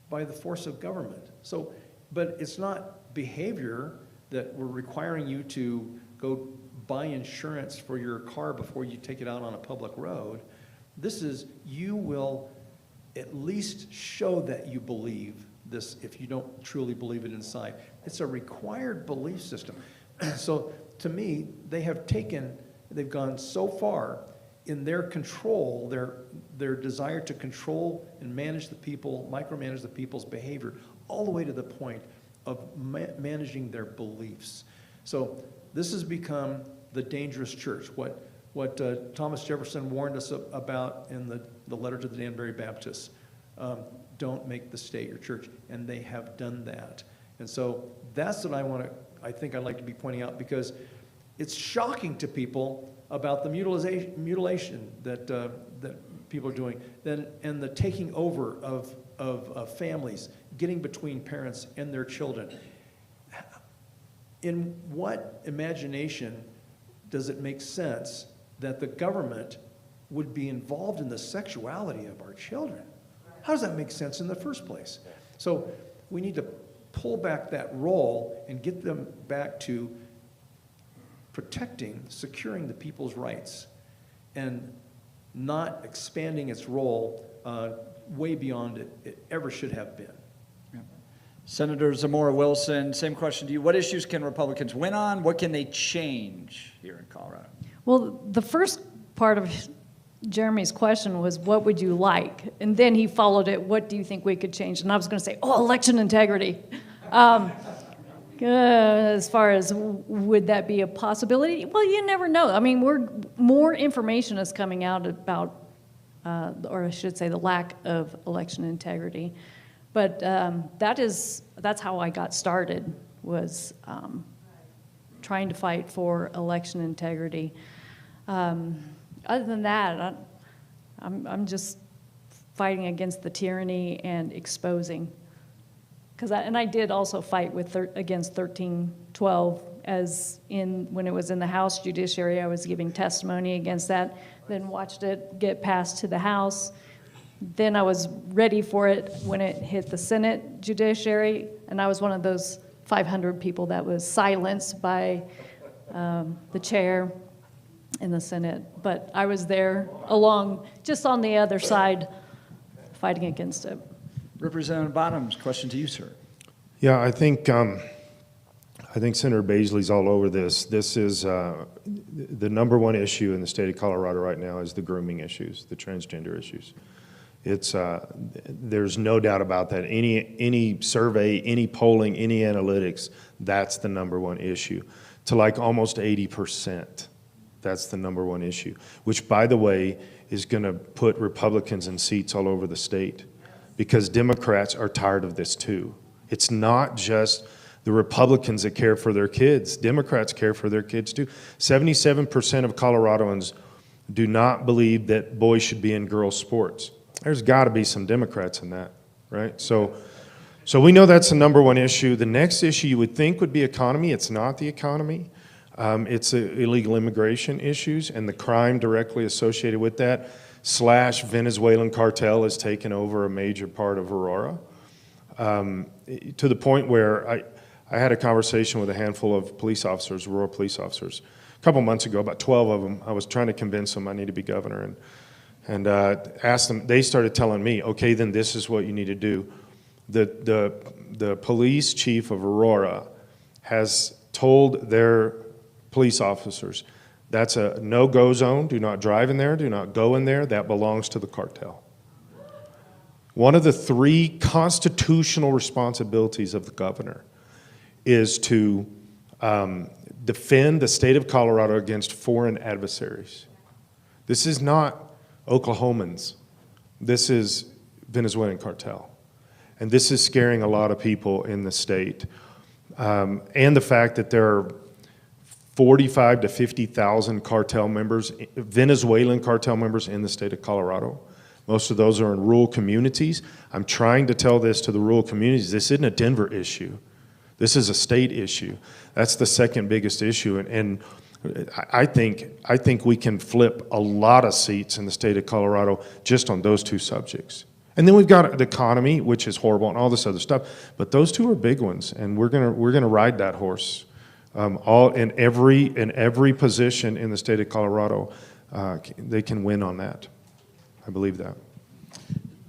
by the force of government. So, but it's not behavior that we're requiring you to go buy insurance for your car before you take it out on a public road. This is, you will at least show that you believe this if you don't truly believe it inside. It's a required belief system. So to me, they've gone so far in their control, their desire to control and manage the people, micromanage the people's behavior, all the way to the point of managing their beliefs. So this has become the dangerous church. What Thomas Jefferson warned us about in the letter to the Danbury Baptists, don't make the state your church, and they have done that. And so that's what I think I'd like to be pointing out, because it's shocking to people about the mutilation that people are doing, and the taking over of families, getting between parents and their children. In what imagination does it make sense that the government would be involved in the sexuality of our children. How does that make sense in the first place? So we need to pull back that role and get them back to protecting, securing the people's rights, and not expanding its role way beyond it ever should have been. Senator Zamora Wilson, same question to you. What issues can Republicans win on? What can they change here in Colorado? Well, the first part of Jeremy's question was, what would you like? And then he followed it, what do you think we could change? And I was going to say, election integrity. As far as would that be a possibility? Well, you never know. I mean, more information is coming out about, or I should say the lack of election integrity. But that's how I got started, was trying to fight for election integrity. Other than that, I'm just fighting against the tyranny and exposing. And I did also fight against 1312, as when it was in the House Judiciary, I was giving testimony against that, then watched it get passed to the House. Then I was ready for it when it hit the Senate Judiciary, and I was one of those 500 people that was silenced by the chair in the Senate. But I was there just on the other side, fighting against it. Representative Bottoms, question to you, sir. Yeah, I think Senator Baisley's all over this. This is the number one issue in the state of Colorado right now is the grooming issues, the transgender issues. It's there's no doubt about that. Any survey, any polling, any analytics, that's the number one issue. To like almost 80%, that's the number one issue. Which, by the way, is going to put Republicans in seats all over the state, because Democrats are tired of this too. It's not just the Republicans that care for their kids. Democrats care for their kids too. 77% of Coloradoans do not believe that boys should be in girls' sports. There's got to be some Democrats in that, right? So we know that's the number one issue. The next issue you would think would be economy. It's not the economy. It's illegal immigration issues and the crime directly associated with that, / Venezuelan cartel has taken over a major part of Aurora, to the point where I had a conversation with a handful of police officers, Aurora police officers, a couple months ago, about 12 of them. I was trying to convince them I need to be governor, and asked them. They started telling me, okay, then this is what you need to do. The police chief of Aurora has told their police officers, that's a no-go zone. Do not drive in there. Do not go in there. That belongs to the cartel. One of the 3 constitutional responsibilities of the governor is to defend the state of Colorado against foreign adversaries. This is not Oklahomans. This is Venezuelan cartel. And this is scaring a lot of people in the state. And the fact that there are 45 to 50,000 cartel members, Venezuelan cartel members in the state of Colorado. Most of those are in rural communities. I'm trying to tell this to the rural communities. This isn't a Denver issue. This is a state issue. That's the second biggest issue. And I think we can flip a lot of seats in the state of Colorado just on those 2 subjects. And then we've got the economy, which is horrible, and all this other stuff. But those 2 are big ones, and we're gonna ride that horse. All in every position in the state of Colorado, they can win on that. I believe that.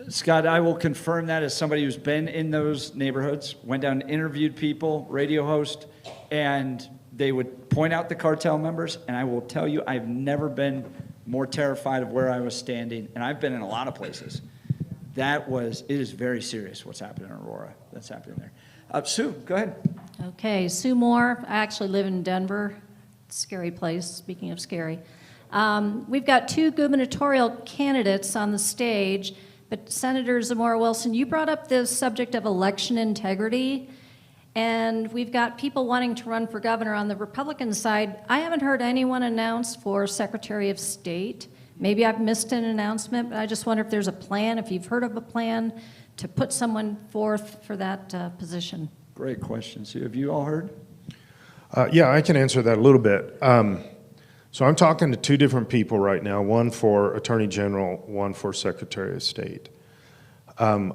Scott, I will confirm that as somebody who's been in those neighborhoods, went down and interviewed people, radio host, and they would point out the cartel members, and I will tell you, I've never been more terrified of where I was standing, and I've been in a lot of places. It is very serious what's happening in Aurora, that's happening there. Sue, go ahead. Okay, Sue Moore. I actually live in Denver. Scary place, speaking of scary. We've got 2 gubernatorial candidates on the stage, but Senator Zamora Wilson, you brought up the subject of election integrity, and we've got people wanting to run for governor on the Republican side. I haven't heard anyone announce for Secretary of State. Maybe I've missed an announcement, but I just wonder if there's a plan, if you've heard of a plan to put someone forth for that position. Great question, Sue. Have you all heard? Yeah, I can answer that a little bit. So I'm talking to two different people right now, one for Attorney General, one for Secretary of State. I'm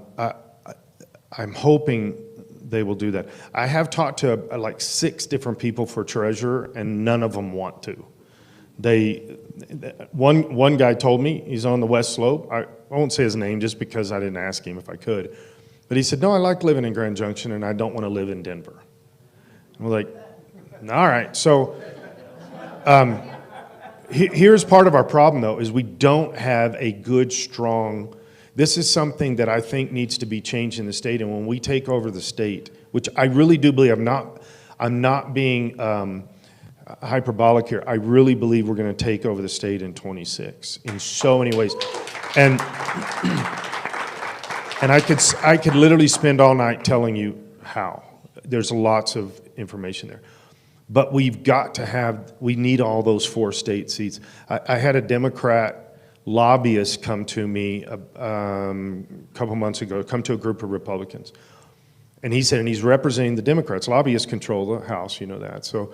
hoping they will do that. I have talked to like 6 different people for treasurer, and none of them want to. One guy told me, he's on the West Slope. I won't say his name just because I didn't ask him if I could. But he said, no, I like living in Grand Junction, and I don't want to live in Denver. I'm like, all right. So here's part of our problem, though, is we don't have a good, strong, this is something that I think needs to be changed in the state. And when we take over the state, which I really do believe, I'm not being hyperbolic here. I really believe we're going to take over the state in 26 in so many ways. And I could literally spend all night telling you how. There's lots of information there. But we've got to we need all those 4 state seats. I had a Democrat lobbyist come to me a couple months ago, come to a group of Republicans. And he said, and he's representing the Democrats. Lobbyists control the House, you know that. So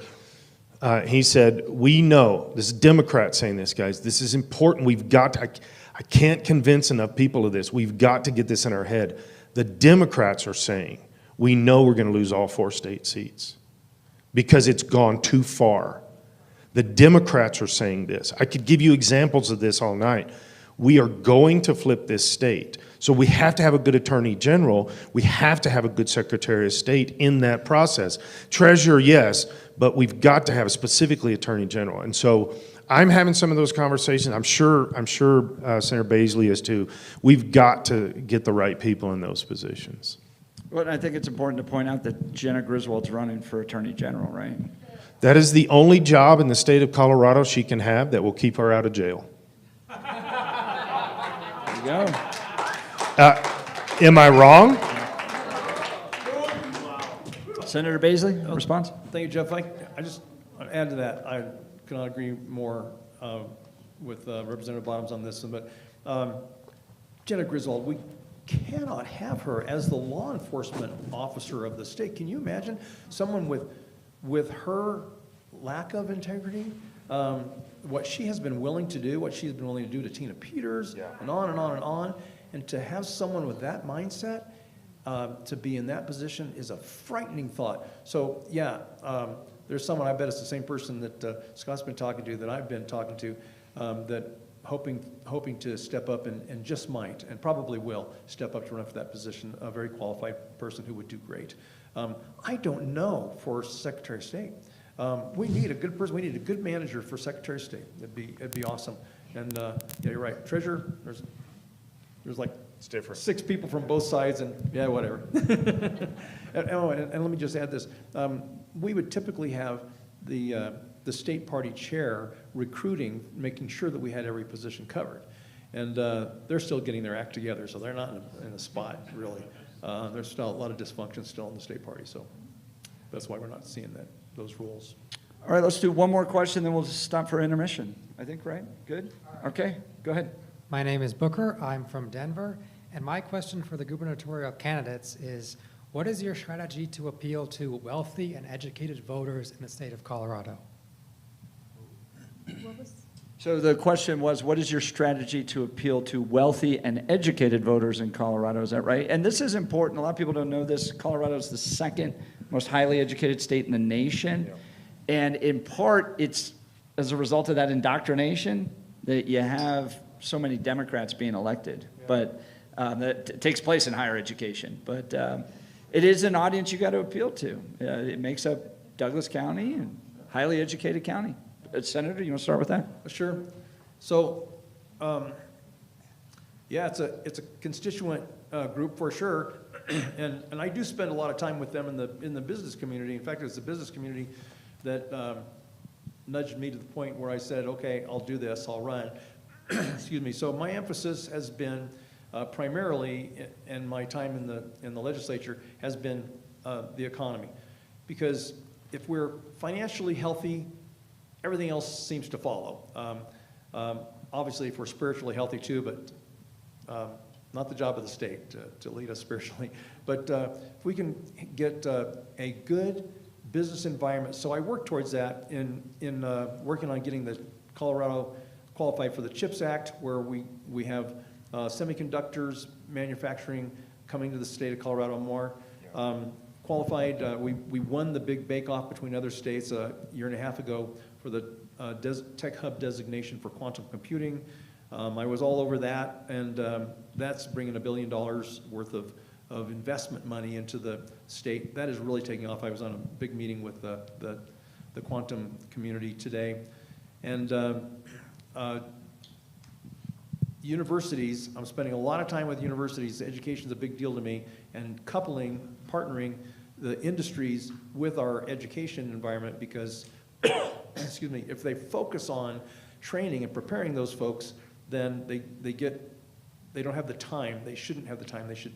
he said, we know, this is Democrats saying this, guys, this is important. We've got to, I can't convince enough people of this. We've got to get this in our head. The Democrats are saying, we know we're going to lose all 4 state seats because it's gone too far. The Democrats are saying this. I could give you examples of this all night. We are going to flip this state. So we have to have a good attorney general. We have to have a good secretary of state in that process. Treasurer, yes, but we've got to have specifically attorney general. And so I'm having some of those conversations. I'm sure Senator Baisley is too. We've got to get the right people in those positions. Well, I think it's important to point out that Jenna Griswold's running for Attorney General, right? That is the only job in the state of Colorado she can have that will keep her out of jail. There you go. Am I wrong? Senator Baisley, a response? Thank you, Jeff. I just add to that. I cannot agree more with Representative Bottoms on this. But Jenna Griswold, we cannot have her as the law enforcement officer of the state. Can you imagine someone with her lack of integrity, what she has been willing to do, what she's been willing to do to Tina Peters, and on and on and on, and to have someone with that mindset to be in that position is a frightening thought. So yeah, there's someone, I bet it's the same person that Scott's been talking to, that I've been talking to, that hoping to step up and just might, and probably will, step up to run for that position, a very qualified person who would do great. I don't know for Secretary of State. We need a good person. We need a good manager for Secretary of State. It'd be awesome. And yeah, you're right. Treasurer, there's like it's different. 6 people from both sides, and yeah, whatever. and let me just add this: we would typically have the state party chair recruiting, making sure that we had every position covered. And they're still getting their act together, so they're not in a spot, really. There's still a lot of dysfunction still in the state party, so that's why we're not seeing those rules. All right, let's do one more question, then we'll just stop for intermission. I think, right? Good? Okay, go ahead. My name is Booker. I'm from Denver. And my question for the gubernatorial candidates is, what is your strategy to appeal to wealthy and educated voters in the state of Colorado? So the question was, what is your strategy to appeal to wealthy and educated voters in Colorado? Is that right? And this is important. A lot of people don't know this. Colorado is the 2nd most highly educated state in the nation. Yeah. And in part, it's as a result of that indoctrination that you have so many Democrats being elected. Yeah. But that takes place in higher education. But it is an audience you got to appeal to. It makes up Douglas County and highly educated county. Senator, you want to start with that? Sure. So, yeah, it's a constituent group for sure, and I do spend a lot of time with them in the business community. In fact, it's the business community that nudged me to the point where I said, okay, I'll do this, I'll run. Excuse me. So my emphasis has been primarily in my time in the legislature has been the economy, because if we're financially healthy, everything else seems to follow. Obviously, if we're spiritually healthy too, but not the job of the state to lead us spiritually. But if we can get a good business environment. So I work towards that in working on getting the Colorado qualified for the CHIPS Act, where we have semiconductors manufacturing coming to the state of Colorado more. Qualified, we won the big bake-off between other states a year and a half ago for the Tech Hub designation for quantum computing. I was all over that, and that's bringing $1 billion worth of investment money into the state. That is really taking off. I was on a big meeting with the quantum community today. And universities, I'm spending a lot of time with universities. Education is a big deal to me, and partnering the industries with our education environment, because excuse me, if they focus on training and preparing those folks, then they don't have the time. They shouldn't have the time. They should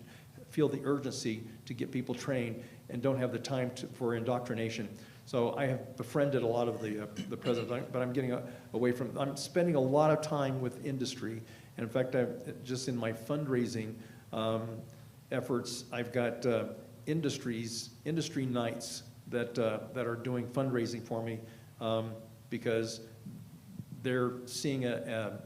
feel the urgency to get people trained and don't have the time for indoctrination. So I have befriended a lot of the presidents, but I'm getting away from, I'm spending a lot of time with industry. And in fact, just in my fundraising efforts, I've got industry nights that are doing fundraising for me because they're seeing a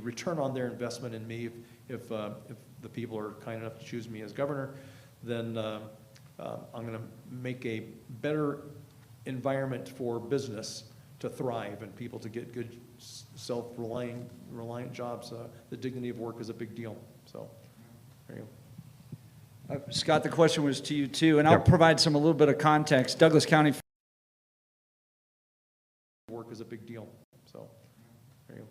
return on their investment in me. If the people are kind enough to choose me as governor, then I'm going to make a better environment for business to thrive and people to get good self-reliant jobs. The dignity of work is a big deal. So there you go. Scott, the question was to you too, and I'll provide a little bit of context. Douglas County work is a big deal. So there you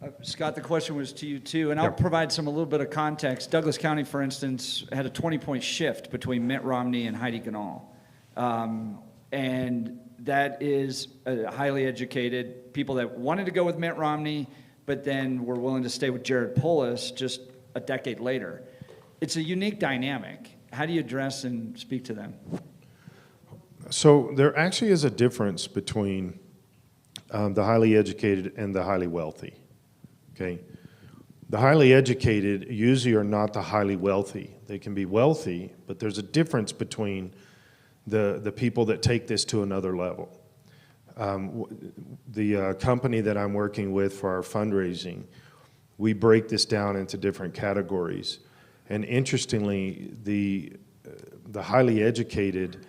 go. Scott, the question was to you too, and I'll provide a little bit of context. Douglas County, for instance, had a 20-point shift between Mitt Romney and Heidi Ganahl. And that is highly educated people that wanted to go with Mitt Romney, but then were willing to stay with Jared Polis just a decade later. It's a unique dynamic. How do you address and speak to them? So there actually is a difference between the highly educated and the highly wealthy, okay? The highly educated usually are not the highly wealthy. They can be wealthy, but there's a difference between the people that take this to another level. The company that I'm working with for our fundraising, we break this down into different categories. And interestingly, the highly educated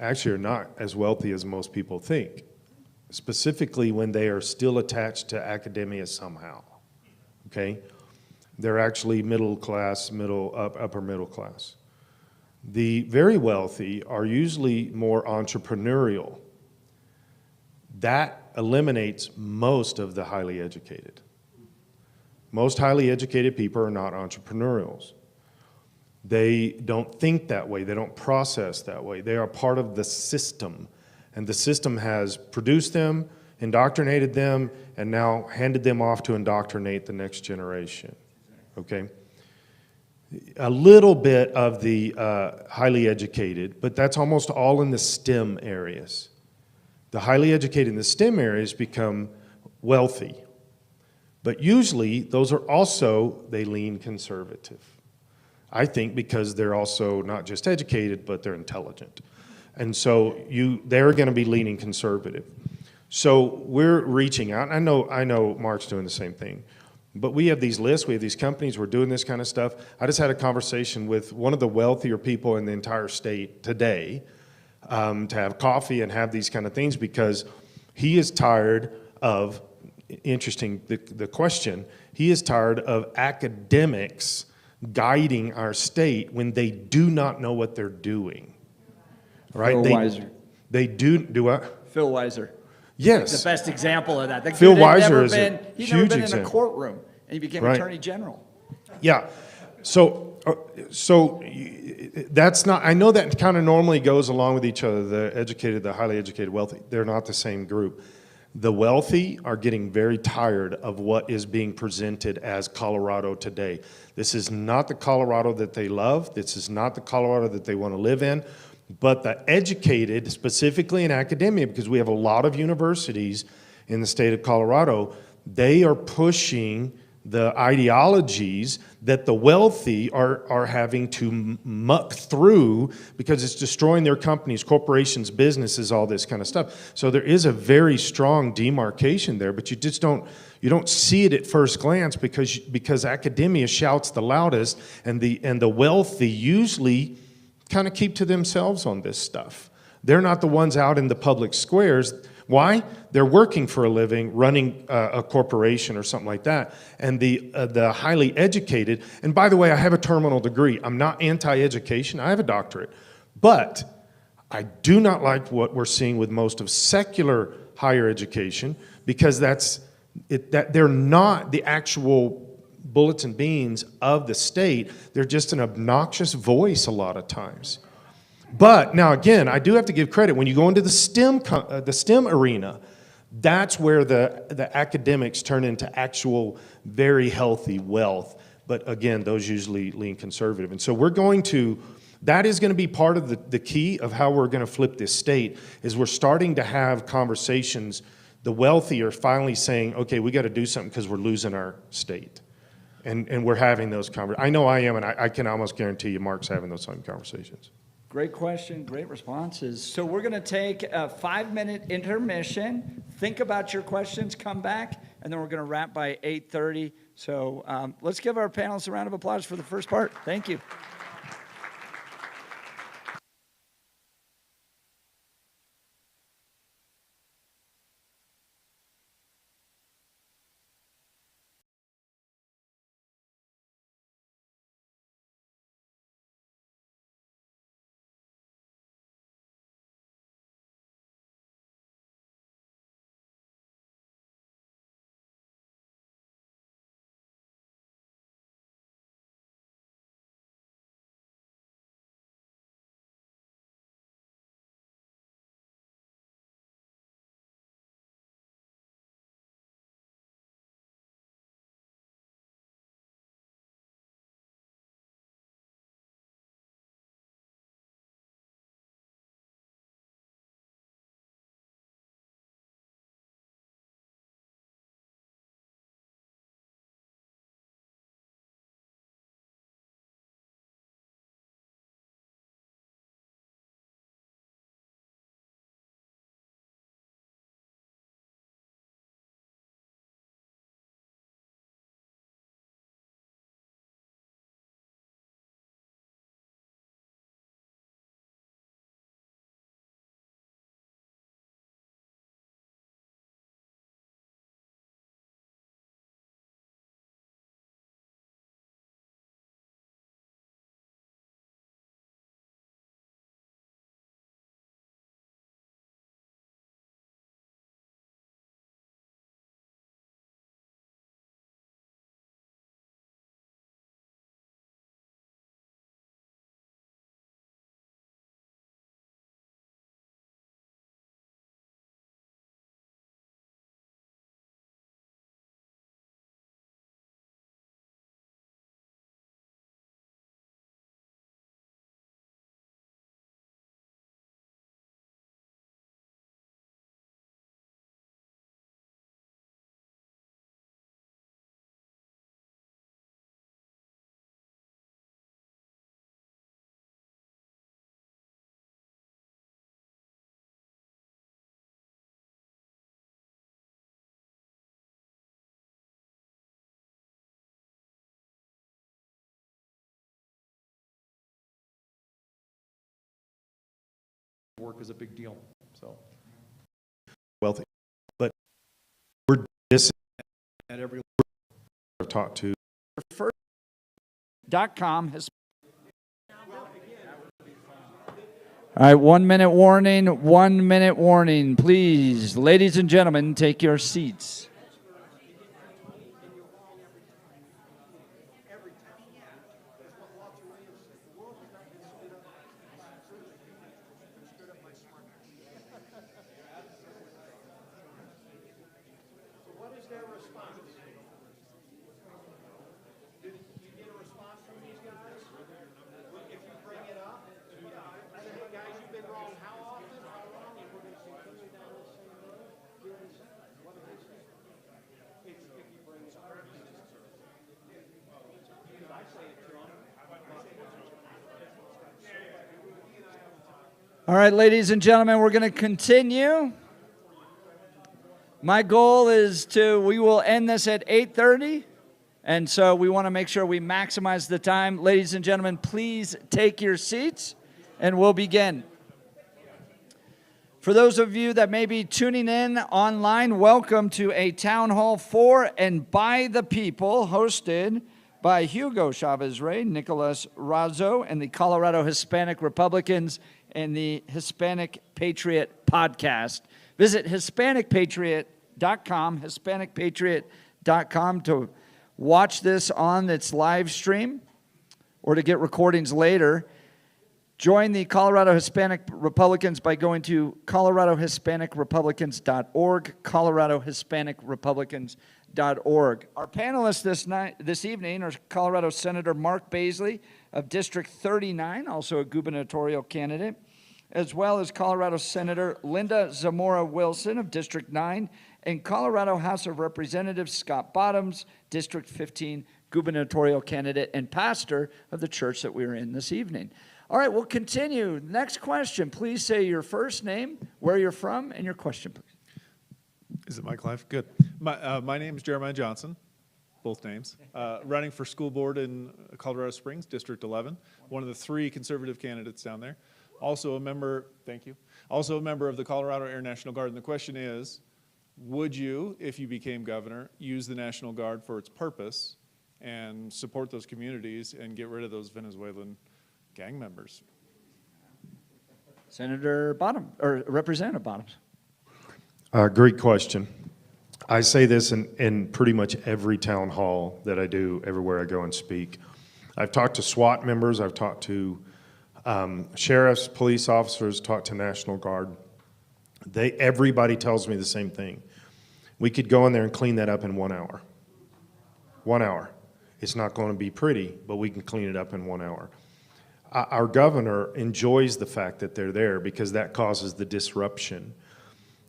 actually are not as wealthy as most people think, specifically when they are still attached to academia somehow, okay? They're actually middle class, upper middle class. The very wealthy are usually more entrepreneurial. That eliminates most of the highly educated. Most highly educated people are not entrepreneurials. They don't think that way. They don't process that way. They are part of the system. And the system has produced them, indoctrinated them, and now handed them off to indoctrinate the next generation. Okay? A little bit of the highly educated, but that's almost all in the STEM areas. The highly educated in the STEM areas become wealthy. But usually, those are also, they lean conservative. I think because they're also not just educated, but they're intelligent. And so they're going to be leaning conservative. So we're reaching out. I know Mark's doing the same thing. But we have these lists, we have these companies, we're doing this kind of stuff. I just had a conversation with one of the wealthier people in the entire state today to have coffee and have these kind of things because he is tired of, interesting, the question, he is tired of academics guiding our state when they do not know what they're doing. Right? Phil Weiser. They do what? Phil Weiser. Yes. The best example of that. Phil Weiser is a he's huge never been example. in a courtroom, and he became Attorney General. Yeah. So that's not, I know that kind of normally goes along with each other, the educated, the highly educated, wealthy. They're not the same group. The wealthy are getting very tired of what is being presented as Colorado today. This is not the Colorado that they love. This is not the Colorado that they want to live in. But the educated, specifically in academia, because we have a lot of universities in the state of Colorado, they are pushing the ideologies that the wealthy are having to muck through because it's destroying their companies, corporations, businesses, all this kind of stuff. So there is a very strong demarcation there, but you don't see it at first glance because academia shouts the loudest, and the wealthy usually kind of keep to themselves on this stuff. They're not the ones out in the public squares. Why? They're working for a living, running a corporation or something like that. And the highly educated, and by the way, I have a terminal degree. I'm not anti-education. I have a doctorate. But I do not like what we're seeing with most of secular higher education, because that they're not the actual bullets and beans of the state. They're just an obnoxious voice a lot of times. But now again, I do have to give credit. When you go into the STEM arena, that's where the academics turn into actual very healthy wealth. But again, those usually lean conservative. And so that is going to be part of the key of how we're going to flip this state, is we're starting to have conversations. The wealthy are finally saying, okay, we got to do something because we're losing our state. And we're having those conversations. I know I am, and I can almost guarantee you Mark's having those same conversations. Great question, great responses. So we're going to take a 5-minute intermission. Think about your questions, come back, and then we're going to wrap by 8:30. So let's give our panelists a round of applause for the first part. Thank you. Work is a big deal, so. Wealthy. But we're missing At every I've talked to. .com has. All right, 1 minute warning, 1 minute warning. Please, ladies and gentlemen, take your seats. All right, ladies and gentlemen, we're going to continue. My goal is we will end this at 8:30, and so we want to make sure we maximize the time. Ladies and gentlemen, please take your seats, and we'll begin. For those of you that may be tuning in online, welcome to a town hall for and by the people, hosted by Hugo Chavez Ray, Nicolas Razzo, and the Colorado Hispanic Republicans and the Hispanic Patriot podcast. Visit HispanicPatriot.com, HispanicPatriot.com to watch this on its live stream or to get recordings later. Join the Colorado Hispanic Republicans by going to coloradohispanicrepublicans.org, coloradohispanicrepublicans.org. Our panelists this evening are Colorado Senator Mark Baisley of District 39, also a gubernatorial candidate, as well as Colorado Senator Linda Zamora Wilson of District 9, and Colorado House of Representatives Scott Bottoms, District 15 gubernatorial candidate and pastor of the church that we're in this evening. All right, we'll continue. Next question. Please say your first name, where you're from, and your question, please. Is it Mike Live? Good. My name is Jeremiah Johnson, both names. Running for school board in Colorado Springs, District 11. One of the 3 conservative candidates down there. Also a member, thank you, also a member of the Colorado Air National Guard. And the question is, would you, if you became governor, use the National Guard for its purpose and support those communities and get rid of those Venezuelan gang members? Senator Bottoms, or Representative Bottoms. Great question. I say this in pretty much every town hall that I do, everywhere I go and speak. I've talked to SWAT members, I've talked to sheriffs, police officers, talked to National Guard. Everybody tells me the same thing. We could go in there and clean that up in 1 hour. 1 hour. It's not going to be pretty, but we can clean it up in 1 hour. Our governor enjoys the fact that they're there because that causes the disruption.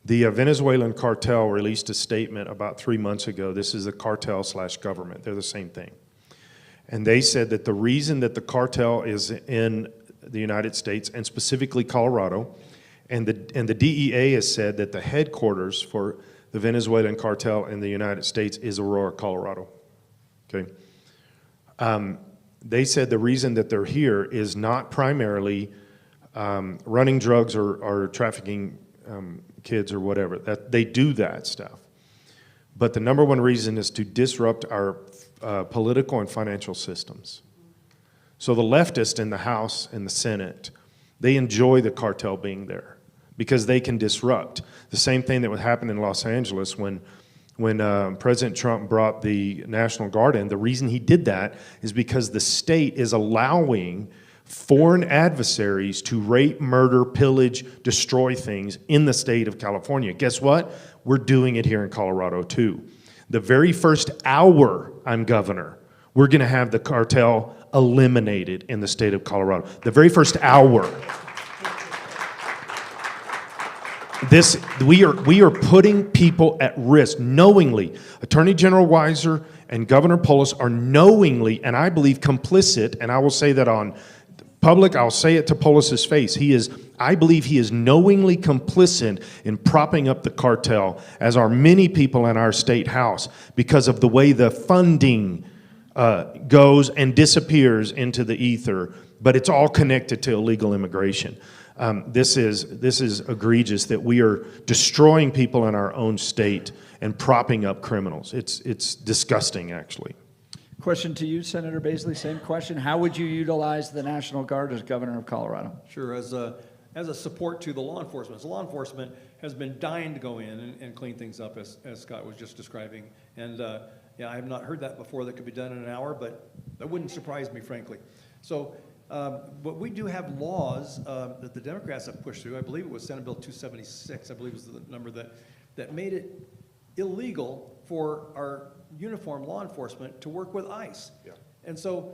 The Venezuelan cartel released a statement about 3 months ago. This is a cartel/government. They're the same thing. And they said that the reason that the cartel is in the United States, and specifically Colorado, and the DEA has said that the headquarters for the Venezuelan cartel in the United States is Aurora, Colorado. Okay. They said the reason that they're here is not primarily running drugs or trafficking kids or whatever. That they do that stuff. But the number one reason is to disrupt our political and financial systems. So the leftists in the House and the Senate, they enjoy the cartel being there because they can disrupt. The same thing that would happen in Los Angeles when President Trump brought the National Guard in. The reason he did that is because the state is allowing foreign adversaries to rape, murder, pillage, destroy things in the state of California. Guess what? We're doing it here in Colorado too. The very first hour I'm governor, we're going to have the cartel eliminated in the state of Colorado. The very first hour. We are putting people at risk knowingly. Attorney General Weiser and Governor Polis are knowingly, and I believe complicit, and I will say that on public, I'll say it to Polis's face. I believe he is knowingly complicit in propping up the cartel, as are many people in our state house, because of the way the funding goes and disappears into the ether, but it's all connected to illegal immigration. This is egregious that we are destroying people in our own state and propping up criminals. It's disgusting, actually. Question to you, Senator Baisley, same question. How would you utilize the National Guard as governor of Colorado? Sure, as a support to the law enforcement. So law enforcement has been dying to go in and clean things up, as Scott was just describing. And yeah, I have not heard that before that could be done in an hour, but that wouldn't surprise me, frankly. So, but we do have laws that the Democrats have pushed through. I believe it was Senate Bill 276, I believe was the number that made it illegal for our uniformed law enforcement to work with ICE. Yeah. And so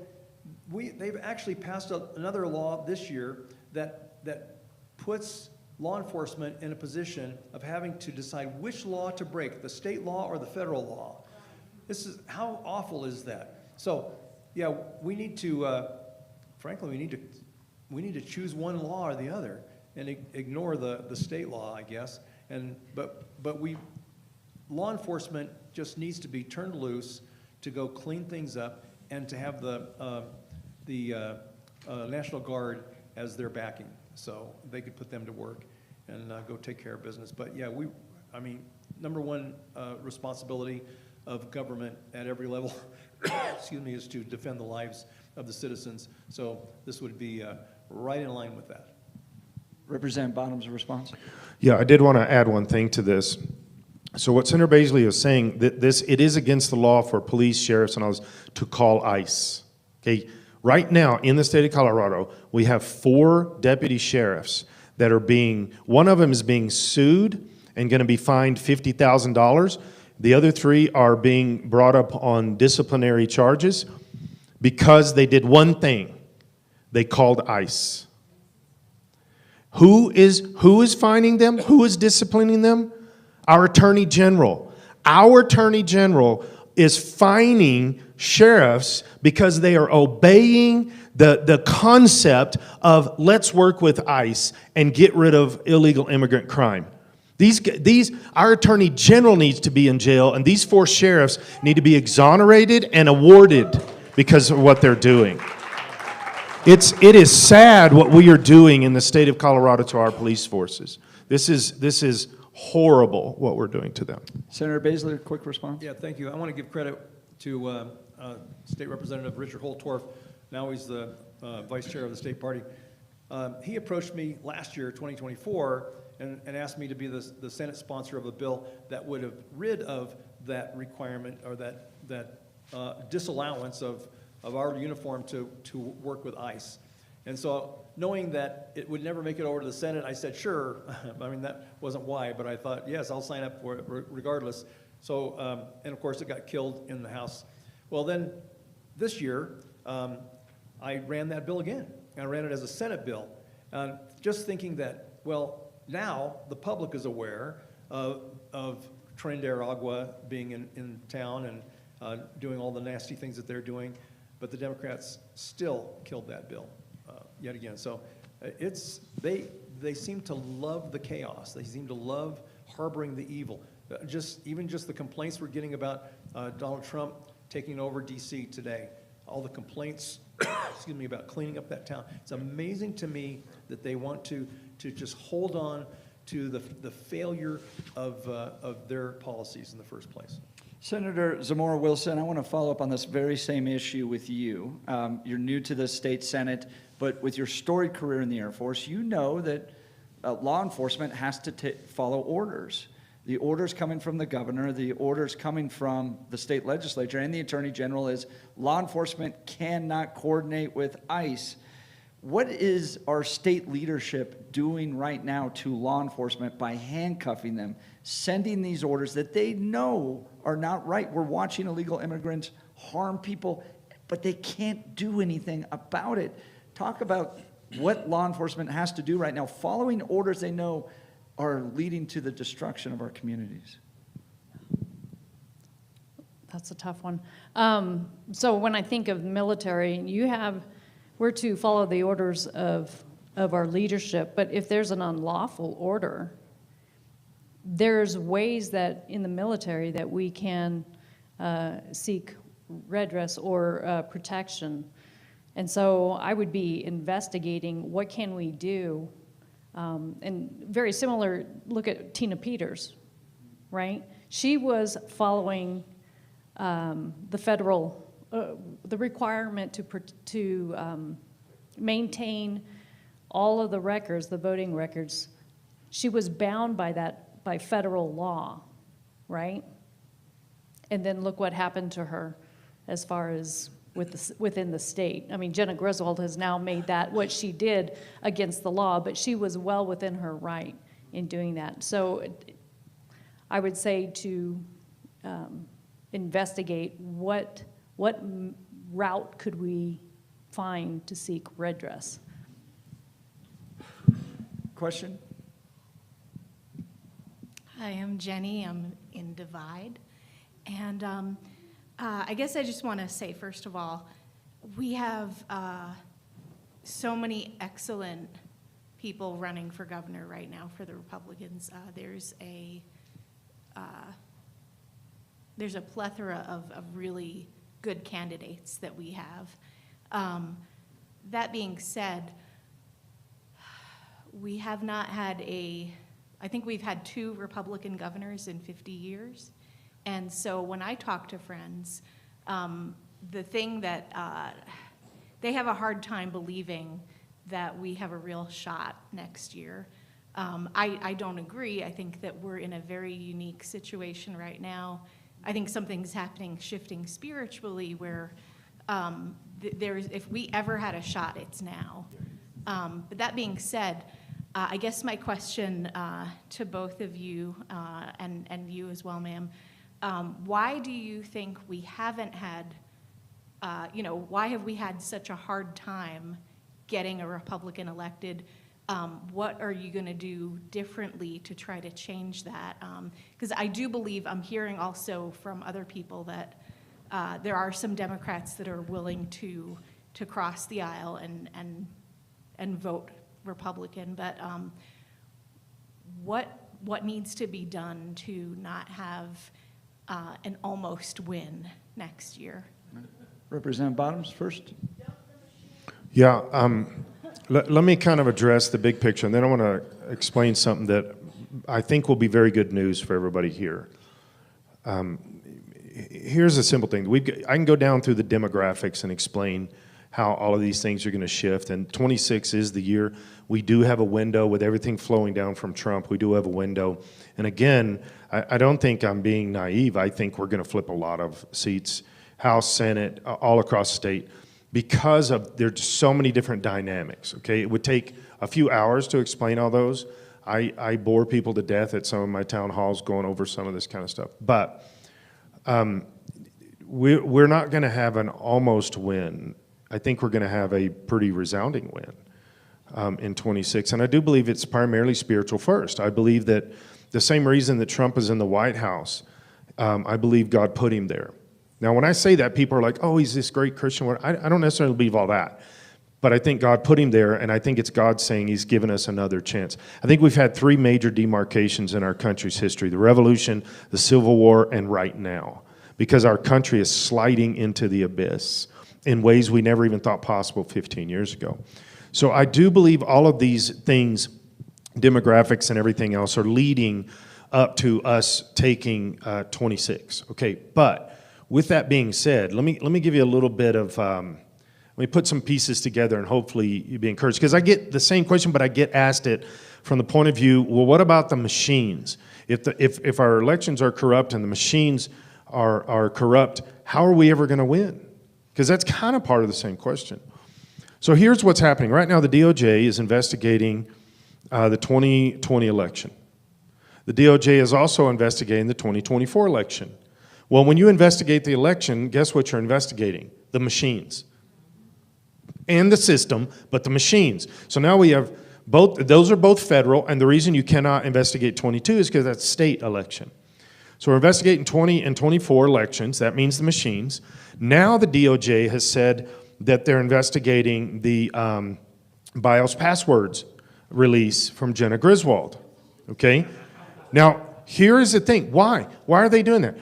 they've actually passed another law this year that puts law enforcement in a position of having to decide which law to break, the state law or the federal law. How awful is that? So, yeah, we need to, frankly, we need to choose one law or the other. and ignore the state law, I guess. But law enforcement just needs to be turned loose to go clean things up and to have the National Guard as their backing, so they could put them to work and go take care of business. But yeah, number one responsibility of government at every level, excuse me, is to defend the lives of the citizens. So this would be right in line with that. Representative Bottoms, a response? Yeah, I did want to add one thing to this. So what Senator Baisley is saying, that it is against the law for police, sheriffs, and others to call ICE. Okay, right now in the state of Colorado, we have 4 deputy sheriffs that are one of them is being sued and going to be fined $50,000. The other 3 are being brought up on disciplinary charges because they did one thing. They called ICE. Who is fining them? Who is disciplining them? Our Attorney General. Our Attorney General is fining sheriffs because they are obeying the concept of let's work with ICE and get rid of illegal immigrant crime. Our Attorney General needs to be in jail, and these 4 sheriffs need to be exonerated and awarded because of what they're doing. It is sad what we are doing in the state of Colorado to our police forces. This is horrible what we're doing to them. Senator Baisley, a quick response? Yeah, thank you. I want to give credit to State Representative Richard Holtorf. Now he's the vice chair of the state party. He approached me last year, 2024, and asked me to be the Senate sponsor of a bill that would have rid of that requirement or that disallowance of our uniform to work with ICE. And so knowing that it would never make it over to the Senate, I said, sure. I mean, that wasn't why, but I thought, yes, I'll sign up for it regardless. So, and of course it got killed in the House. Well then, this year, I ran that bill again. I ran it as a Senate bill. Just thinking that, well, now the public is aware of Tren de Aragua being in town and doing all the nasty things that they're doing, but the Democrats still killed that bill yet again. So they seem to love the chaos. They seem to love harboring the evil. Even just the complaints we're getting about Donald Trump taking over D.C. today, all the complaints, excuse me, about cleaning up that town. It's amazing to me that they want to just hold on to the failure of their policies in the first place. Senator Zamora Wilson, I want to follow up on this very same issue with you. You're new to the state Senate, but with your storied career in the Air Force, you know that law enforcement has to follow orders. The orders coming from the governor, the orders coming from the state legislature and the attorney general is law enforcement cannot coordinate with ICE. What is our state leadership doing right now to law enforcement by handcuffing them, sending these orders that they know are not right? We're watching illegal immigrants harm people, but they can't do anything about it. Talk about what law enforcement has to do right now, following orders they know are leading to the destruction of our communities. That's a tough one. So when I think of military, we're to follow the orders of our leadership, but if there's an unlawful order, there's ways that in the military that we can seek redress or protection. And so I would be investigating what can we do. And very similar, look at Tina Peters, right? She was following the federal, the requirement to maintain all of the records, the voting records. She was bound by that, by federal law, right? And then look what happened to her as far as within the state. I mean, Jenna Griswold has now made that what she did against the law, but she was well within her right in doing that. So I would say to investigate what route could we find to seek redress. Question? Hi, I'm Jenny. I'm in Divide. And I guess I just want to say, first of all, we have so many excellent people running for governor right now for the Republicans. There's a plethora of really good candidates that we have. That being said, we have not had I think we've had 2 Republican governors in 50 years. And so when I talk to friends, the thing that they have a hard time believing that we have a real shot next year. I don't agree. I think that we're in a very unique situation right now. I think something's shifting spiritually where if we ever had a shot, it's now. But that being said, I guess my question to both of you, and you as well, ma'am, why do you think we haven't had, why have we had such a hard time getting a Republican elected? What are you going to do differently to try to change that? Because I do believe, I'm hearing also from other people that there are some Democrats that are willing to cross the aisle and vote Republican, but what needs to be done to not have an almost win next year? Representative Bottoms first. Yeah, let me kind of address the big picture, and then I want to explain something that I think will be very good news for everybody here. Here's a simple thing. I can go down through the demographics and explain how all of these things are going to shift, and 26 is the year. We do have a window with everything flowing down from Trump. We do have a window. And again, I don't think I'm being naive. I think we're going to flip a lot of seats, House, Senate, all across the state, because there's so many different dynamics, okay? It would take a few hours to explain all those. I bore people to death at some of my town halls going over some of this kind of stuff. But we're not going to have an almost win. I think we're going to have a pretty resounding win in 26. And I do believe it's primarily spiritual first. I believe that the same reason that Trump is in the White House, I believe God put him there. Now, when I say that, people are like, oh, he's this great Christian. I don't necessarily believe all that. But I think God put him there, and I think it's God saying he's given us another chance. I think we've had 3 major demarcations in our country's history: the Revolution, the Civil War, and right now, because our country is sliding into the abyss in ways we never even thought possible 15 years ago. So I do believe all of these things, demographics and everything else, are leading up to us taking 26. Okay, but with that being said, let me give you a little bit of, let me put some pieces together and hopefully you'll be encouraged. Because I get the same question, but I get asked it from the point of view, well, what about the machines? If our elections are corrupt and the machines are corrupt, how are we ever going to win? Because that's kind of part of the same question. So here's what's happening. Right now, the DOJ is investigating the 2020 election. The DOJ is also investigating the 2024 election. Well, when you investigate the election, guess what you're investigating? The machines. And the system, but the machines. So now we have both, those are both federal, and the reason you cannot investigate 22 is because that's state election. So we're investigating 20 and 24 elections. That means the machines. Now the DOJ has said that they're investigating the BIOS passwords release from Jenna Griswold. Okay? Now, here is the thing. Why? Why are they doing that?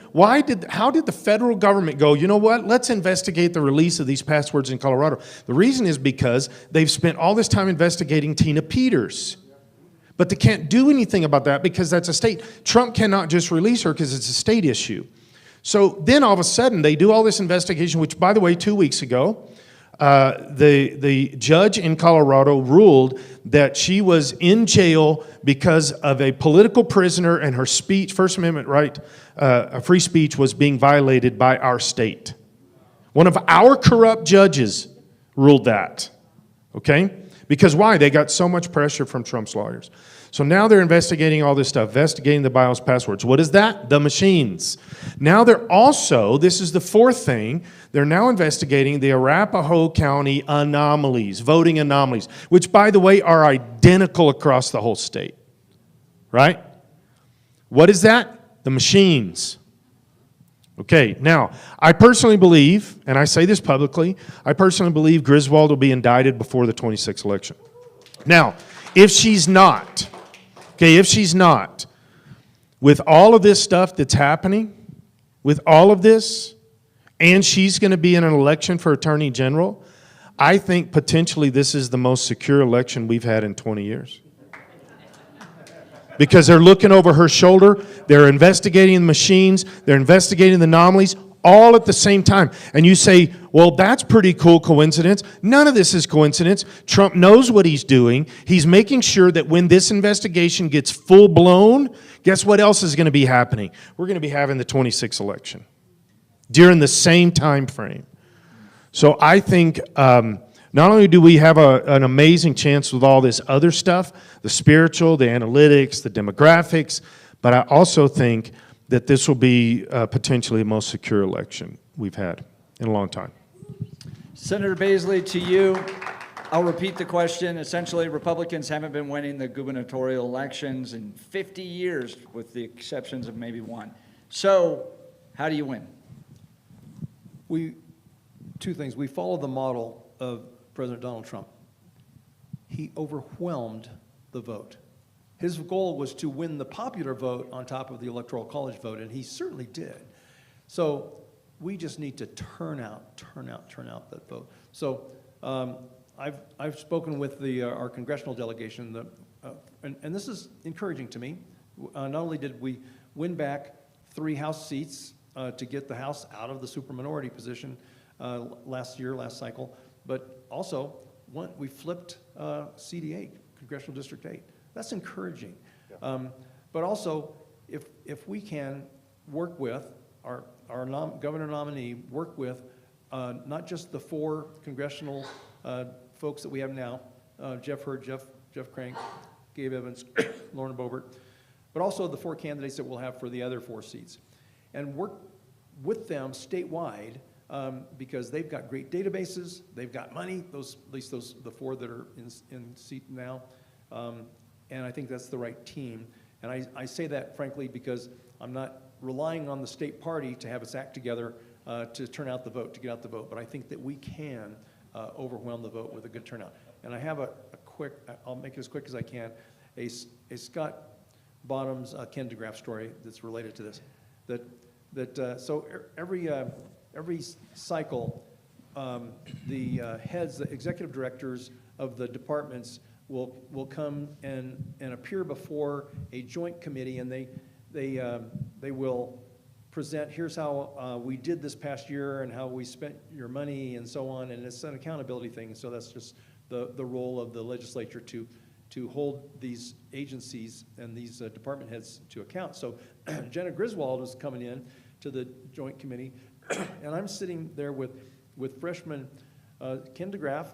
How did the federal government go, you know what, let's investigate the release of these passwords in Colorado? The reason is because they've spent all this time investigating Tina Peters. But they can't do anything about that because that's a state. Trump cannot just release her because it's a state issue. So then all of a sudden they do all this investigation, which, by the way, 2 weeks ago, the judge in Colorado ruled that she was in jail because of a political prisoner and her speech, First Amendment right, free speech was being violated by our state. One of our corrupt judges ruled that, okay? Because why? They got so much pressure from Trump's lawyers. So now they're investigating all this stuff, investigating the BIOS passwords. What is that? The machines. Now they're also, this is the fourth thing, they're now investigating the Arapahoe County anomalies, voting anomalies, which, by the way, are identical across the whole state. Right? What is that? The machines. Okay, now, I personally believe, and I say this publicly, I personally believe Griswold will be indicted before the 26th election. Now, If she's not, okay, if she's not, with all of this stuff that's happening, with all of this, and she's going to be in an election for Attorney General, I think potentially this is the most secure election we've had in 20 years. Because they're looking over her shoulder, they're investigating the machines, they're investigating the anomalies, all at the same time. And you say, well, that's pretty cool coincidence. None of this is coincidence. Trump knows what he's doing. He's making sure that when this investigation gets full blown, guess what else is going to be happening? We're going to be having the 26th election during the same time frame. So I think not only do we have an amazing chance with all this other stuff, the spiritual, the analytics, the demographics, but I also think that this will be potentially the most secure election we've had in a long time. Senator Baisley, to you, I'll repeat the question. Essentially, Republicans haven't been winning the gubernatorial elections in 50 years, with the exceptions of maybe one. So, how do you win? Two things. We follow the model of President Donald Trump. He overwhelmed the vote. His goal was to win the popular vote on top of the Electoral College vote, and he certainly did. So we just need to turn out that vote. So I've spoken with our congressional delegation, and this is encouraging to me. Not only did we win back 3 House seats to get the House out of the superminority position last cycle, but also we flipped CD8, Congressional District 8. That's encouraging. But also, if we can work with our governor nominee, work with not just the 4 congressional folks that we have now, Jeff Hurd, Jeff Crank, Gabe Evans, Lauren Boebert, but also the 4 candidates that we'll have for the other 4 seats, and work with them statewide, because they've got great databases, they've got money, at least the 4 that are in seat now. And I think that's the right team. And I say that, frankly, because I'm not relying on the state party to have us act together to turn out the vote, to get out the vote. But I think that we can overwhelm the vote with a good turnout. And I have a quick, I'll make it as quick as I can, a Scott Bottoms Ken DeGraff story that's related to this. So every cycle, the heads, the executive directors of the departments will come and appear before a joint committee, and they will present, here's how we did this past year and how we spent your money and so on, and it's an accountability thing. So that's just the role of the legislature to hold these agencies and these department heads to account. So Jenna Griswold is coming in to the joint committee, and I'm sitting there with freshman Ken DeGraff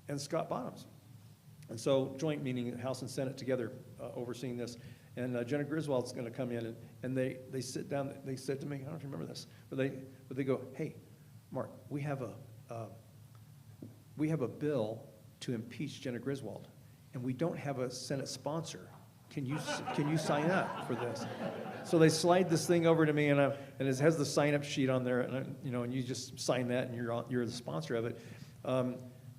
and Scott Bottoms. And so joint meaning House and Senate together overseeing this. And Jenna Griswold's going to come in, and they sit down. They said to me, I don't know if you remember this, but they go, hey, Mark, we have a bill to impeach Jenna Griswold, and we don't have a Senate sponsor. Can you sign up for this? So they slide this thing over to me, and it has the sign-up sheet on there, and and you just sign that, and you're the sponsor of it.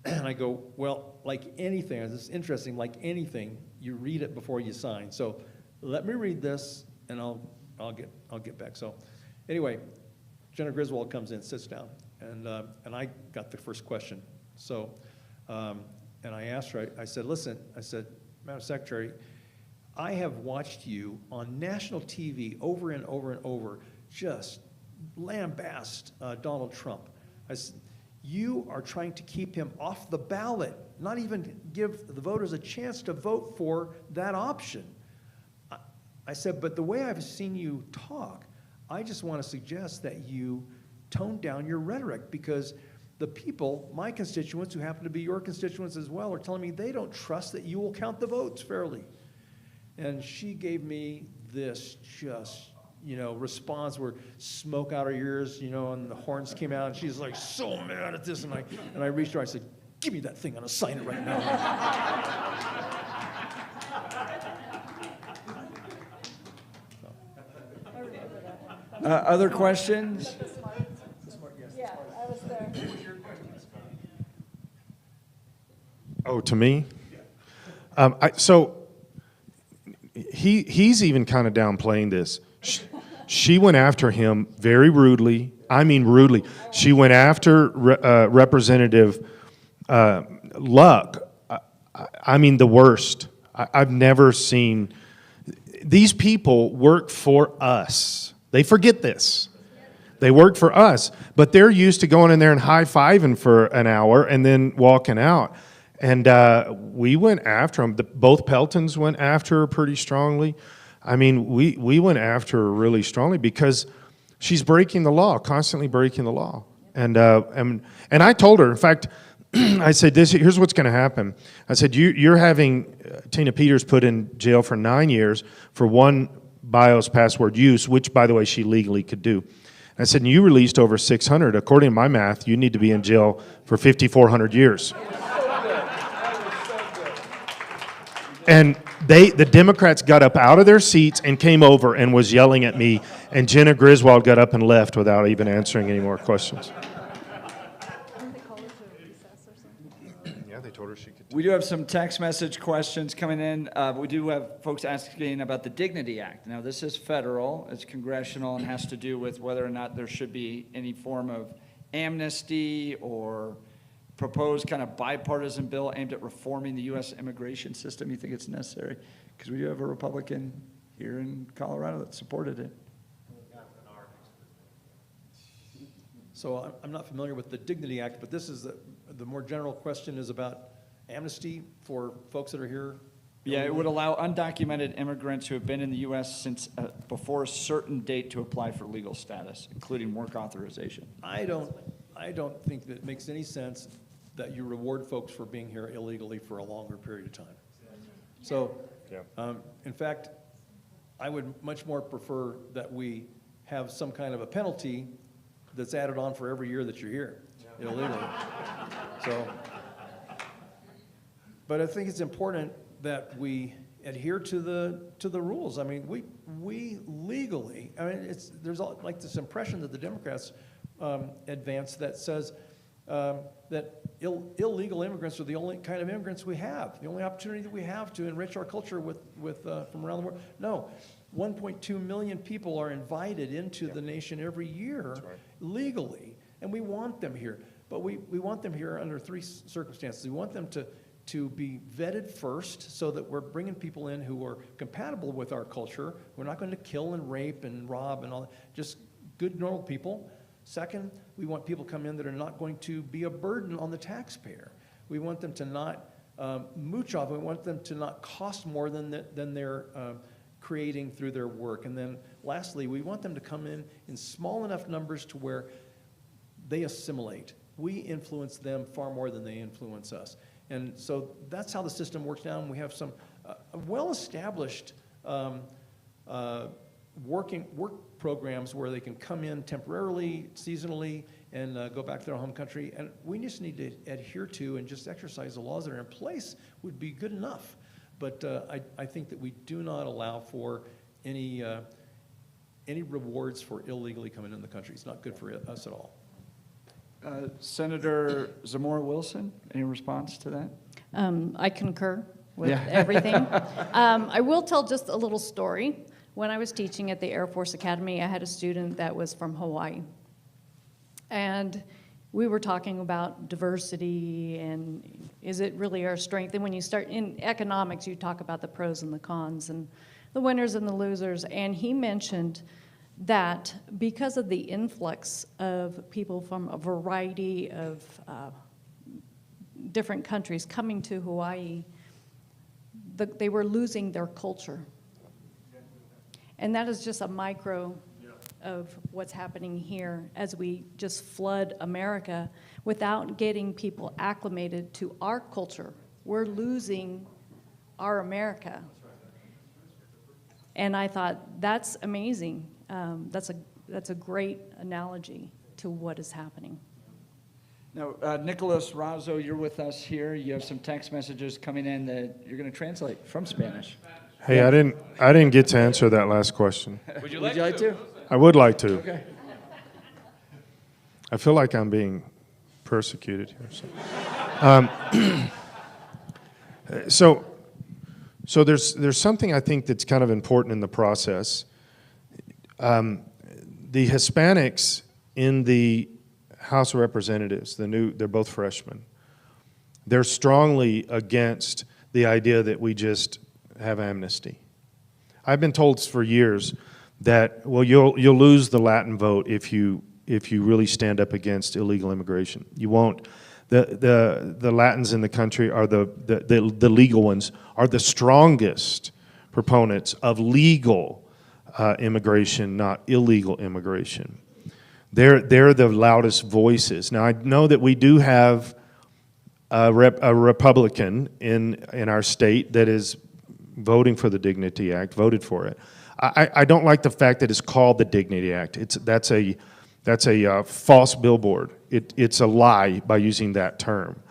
And I go, well, like anything, this is interesting, like anything, you read it before you sign. So let me read this, and I'll get back. So anyway, Jenna Griswold comes in, sits down, and I got the first question. So, and I asked her, I said, listen, I said, Madam Secretary, I have watched you on national TV over and over and over just lambast Donald Trump. I said, you are trying to keep him off the ballot, not even give the voters a chance to vote for that option. I said, but the way I've seen you talk, I just want to suggest that you tone down your rhetoric, because the people, my constituents, who happen to be your constituents as well, are telling me they don't trust that you will count the votes fairly. And she gave me this just, response where smoke out her ears, and the horns came out, and she's like so mad at this, and I reached her, I said, give me that thing, I'm gonna sign it right now. Other questions? Yeah, I was there. Oh, to me? So he's even kind of downplaying this. She went after him very rudely. I mean rudely. She went after Representative Luck. I mean the worst. I've never seen. These people work for us. They forget this. They work for us, but they're used to going in there and high-fiving for an hour and then walking out. And we went after them. Both Peltons went after her pretty strongly. I mean, we went after her really strongly because she's breaking the law, constantly breaking the law. And I told her, in fact, I said, here's what's going to happen. I said, you're having Tina Peters put in jail for 9 years for one BIOS password use, which, by the way, she legally could do. I said, and you released over 600. According to my math, you need to be in jail for 5,400 years. And the Democrats got up out of their seats and came over and was yelling at me, and Jenna Griswold got up and left without even answering any more questions. Yeah, they told her she could. We do have some text message questions coming in. We do have folks asking about the Dignity Act. Now, this is federal, it's congressional, and has to do with whether or not there should be any form of amnesty or proposed kind of bipartisan bill aimed at reforming the U.S. immigration system. You think it's necessary? Because we do have a Republican here in Colorado that supported it. So I'm not familiar with the Dignity Act, but this is the more general question is about amnesty for folks that are here. Yeah, it would allow undocumented immigrants who have been in the U.S. since before a certain date to apply for legal status, including work authorization. I don't think that it makes any sense that you reward folks for being here illegally for a longer period of time. So, in fact, I would much more prefer that we have some kind of a penalty that's added on for every year that you're here illegally. So, but I think it's important that we adhere to the rules. I mean, we legally. I mean, there's like this impression that the Democrats advance that says that illegal immigrants are the only kind of immigrants we have, the only opportunity that we have to enrich our culture with from around the world. No, 1.2 million people are invited into the nation every year legally, and we want them here. But we want them here under three circumstances. We want them to be vetted first, so that we're bringing people in who are compatible with our culture. We're not going to kill and rape and rob and all that. Just good, normal people. Second, we want people to come in that are not going to be a burden on the taxpayer. We want them to not mooch off. We want them to not cost more than they're creating through their work. And then lastly, we want them to come in small enough numbers to where they assimilate. We influence them far more than they influence us. And so that's how the system works now. And we have some well-established work programs where they can come in temporarily, seasonally, and go back to their home country. And we just need to adhere to and just exercise the laws that are in place would be good enough. But I think that we do not allow for any rewards for illegally coming in the country. It's not good for us at all. Senator Zamora Wilson, any response to that? I concur with everything. I will tell just a little story. When I was teaching at the Air Force Academy, I had a student that was from Hawaii. And we were talking about diversity and is it really our strength? And when you start in economics, you talk about the pros and the cons and the winners and the losers. And he mentioned that because of the influx of people from a variety of different countries coming to Hawaii, they were losing their culture. And that is just a micro of what's happening here as we just flood America without getting people acclimated to our culture. We're losing our America. And I thought, that's amazing. That's a great analogy to what is happening. Now, Nicholas Razzo, you're with us here. You have some text messages coming in that you're going to translate from Spanish. Hey, I didn't get to answer that last question. Would you like to? I would like to. Okay. I feel like I'm being persecuted here. So So there's something I think that's kind of important in the process. The Hispanics in the House of Representatives, they're both freshmen. They're strongly against the idea that we just have amnesty. I've been told for years that, well, you'll lose the Latin vote if you really stand up against illegal immigration. You won't. The Latins in the country are the legal ones, are the strongest proponents of legal immigration, not illegal immigration. They're the loudest voices. Now, I know that we do have a Republican in our state that is voting for the Dignity Act, voted for it. I don't like the fact that it's called the Dignity Act. That's a false billboard. It's a lie by using that term,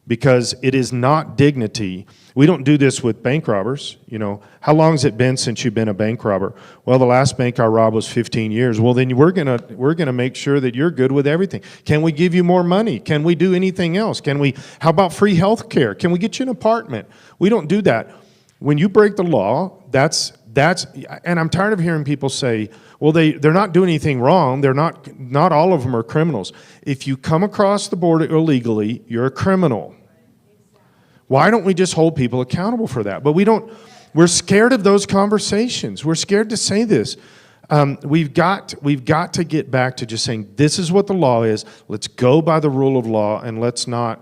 because it is not dignity. We don't do this with bank robbers. You know, how long has it been since you've been a bank robber? Well, the last bank I robbed was 15 years. Well, then we're gonna make sure that you're good with everything. Can we give you more money? Can we do anything else? How about free health care? Can we get you an apartment? We don't do that. When you break the law, that's, and I'm tired of hearing people say, well, they're not doing anything wrong. Not all of them are criminals. If you come across the border illegally, you're a criminal. Why don't we just hold people accountable for that? But we're scared of those conversations. We're scared to say this. We've got to get back to just saying, this is what the law is. Let's go by the rule of law, and let's not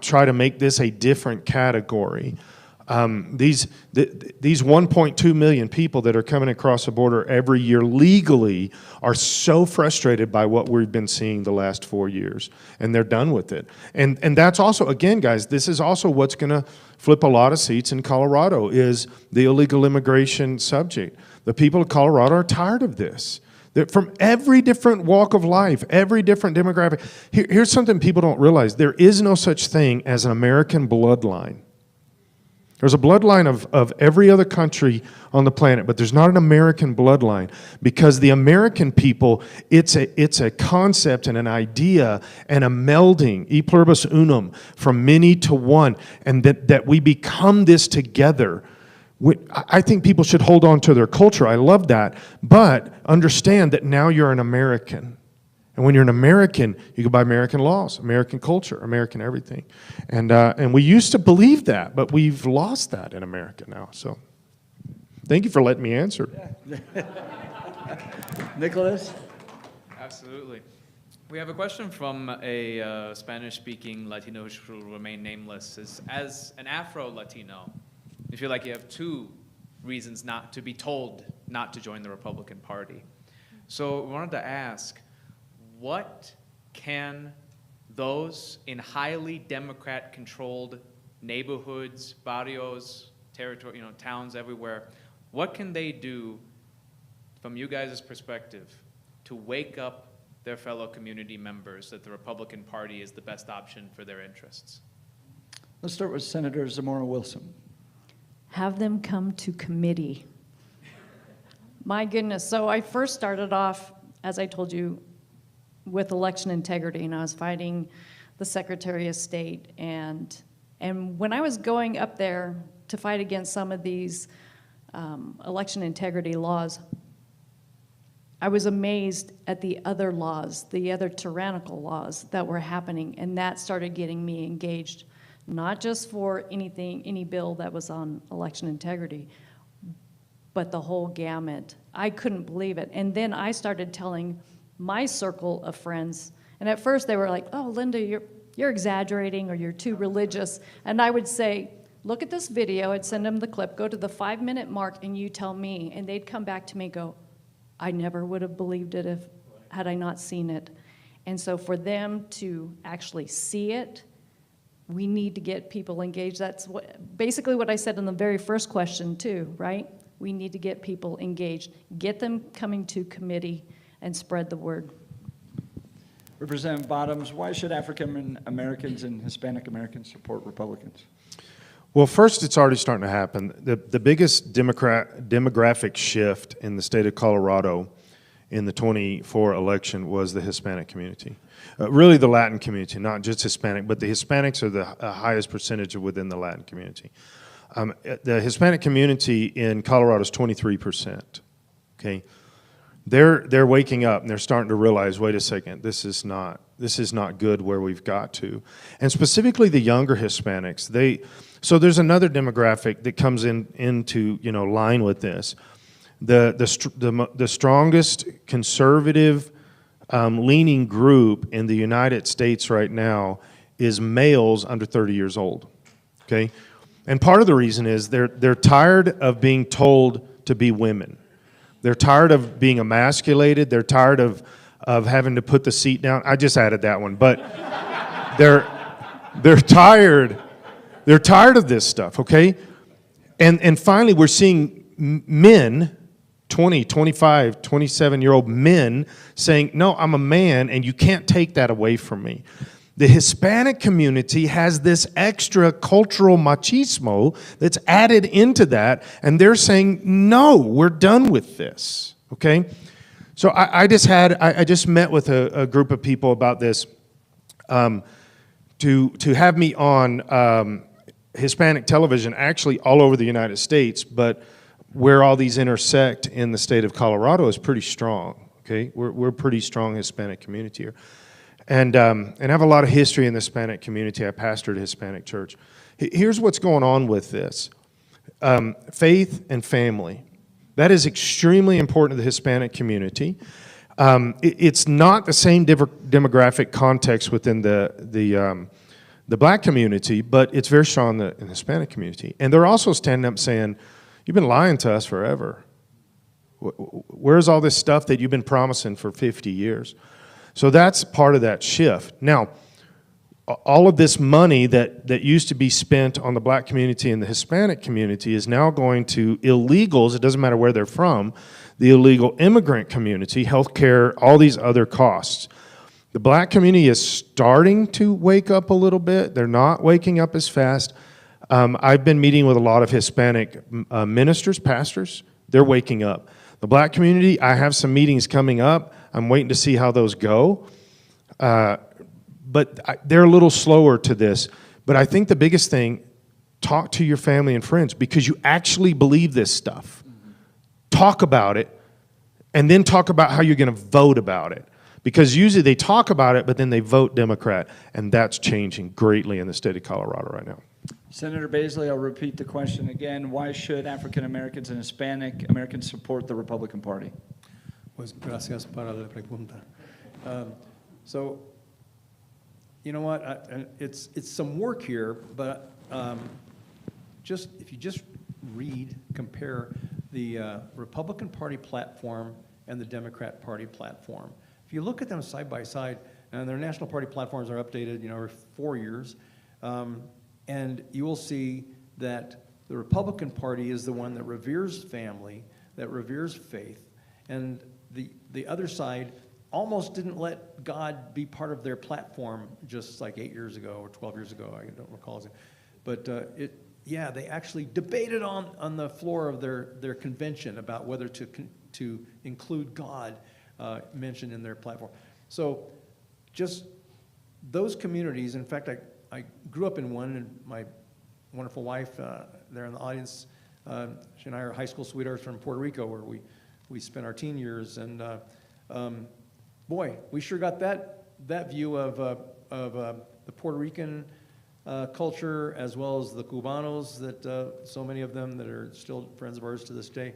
try to make this a different category. These 1.2 million people that are coming across the border every year legally are so frustrated by what we've been seeing the last 4 years, and they're done with it. And that's also, again, guys, this is also what's going to flip a lot of seats in Colorado, is the illegal immigration subject. The people of Colorado are tired of this. They're from every different walk of life, every different demographic. Here's something people don't realize. There is no such thing as an American bloodline. There's a bloodline of every other country on the planet, but there's not an American bloodline, because the American people, it's a concept and an idea and a melding, e pluribus unum, from many to one, and that we become this together. I think people should hold on to their culture. I love that, but understand that now you're an American. And when you're an American, you go by American laws, American culture, American everything. And we used to believe that, but we've lost that in America now. So thank you for letting me answer. Nicholas? Absolutely. We have a question from a Spanish-speaking Latino who will remain nameless. As an Afro-Latino, you feel like you have two reasons not to be told not to join the Republican Party. So we wanted to ask, what can those in highly Democrat-controlled neighborhoods, barrios, territory, towns everywhere, what can they do, from you guys' perspective, to wake up their fellow community members that the Republican Party is the best option for their interests? Let's start with Senator Zamora Wilson. Have them come to committee. My goodness, so I first started off, as I told you, with election integrity, and I was fighting the Secretary of State, and when I was going up there to fight against some of these election integrity laws, I was amazed at the other laws, the other tyrannical laws that were happening, and that started getting me engaged, not just for any bill that was on election integrity, but the whole gamut. I couldn't believe it. And then I started telling my circle of friends, and at first they were like, oh, Linda, you're exaggerating, or you're too religious. And I would say, look at this video. I'd send them the clip, go to the 5-minute mark, and you tell me. And they'd come back to me and go, I never would have believed it had I not seen it. And so for them to actually see it, we need to get people engaged. That's basically what I said in the very first question too, right? We need to get people engaged, get them coming to committee, and spread the word. Representative Bottoms, why should African Americans and Hispanic Americans support Republicans? Well, first, it's already starting to happen. The biggest demographic shift in the state of Colorado in the 24 election was the Hispanic community. Really the Latin community, not just Hispanic, but the Hispanics are the highest percentage within the Latin community. The Hispanic community in Colorado is 23%. Okay, they're waking up and they're starting to realize, wait a second, this is not good where we've got to, and specifically the younger Hispanics. So there's another demographic that comes into line with this. The strongest conservative leaning group in the United States right now is males under 30 years old. Okay, and part of the reason is they're tired of being told to be women. They're tired of being emasculated. They're tired of having to put the seat down. I just added that one, but they're tired. They're tired of this stuff. Okay, and finally we're seeing men, 20, 25, 27-year-old men saying, no, I'm a man and you can't take that away from me. The Hispanic community has this extra cultural machismo that's added into that, and they're saying, no, we're done with this, okay? So I just met with a group of people about this to have me on Hispanic television, actually all over the United States, but where all these intersect in the state of Colorado is pretty strong, okay? We're a pretty strong Hispanic community here. And I have a lot of history in the Hispanic community. I pastored a Hispanic church. Here's what's going on with this. Faith and family. That is extremely important to the Hispanic community. It's not the same demographic context within the black community, but it's very strong in the Hispanic community. And they're also standing up saying, you've been lying to us forever. Where's all this stuff that you've been promising for 50 years? So that's part of that shift. Now, all of this money that used to be spent on the black community and the Hispanic community is now going to illegals, it doesn't matter where they're from, the illegal immigrant community, healthcare, all these other costs. The black community is starting to wake up a little bit. They're not waking up as fast. I've been meeting with a lot of Hispanic ministers, pastors. They're waking up. The black community, I have some meetings coming up. I'm waiting to see how those go. But they're a little slower to this. But I think the biggest thing, talk to your family and friends because you actually believe this stuff. Talk about it, and then talk about how you're going to vote about it. Because usually they talk about it, but then they vote Democrat. And that's changing greatly in the state of Colorado right now. Senator Baisley, I'll repeat the question again. Why should African Americans and Hispanic Americans support the Republican Party? Pues gracias para la pregunta. So, you know what? It's some work here, but if you just compare the Republican Party platform and the Democrat Party platform. If you look at them side by side, and their national party platforms are updated, every 4 years, and you will see that the Republican Party is the one that reveres family, that reveres faith, and the other side almost didn't let God be part of their platform just like 8 years ago or 12 years ago, I don't recall. But they actually debated on the floor of their convention about whether to include God mentioned in their platform. So just those communities, in fact, I grew up in one, and my wonderful wife there in the audience, she and I are high school sweethearts from Puerto Rico, where we spent our teen years, and boy, we sure got that view of the Puerto Rican culture, as well as the Cubanos, that so many of them that are still friends of ours to this day.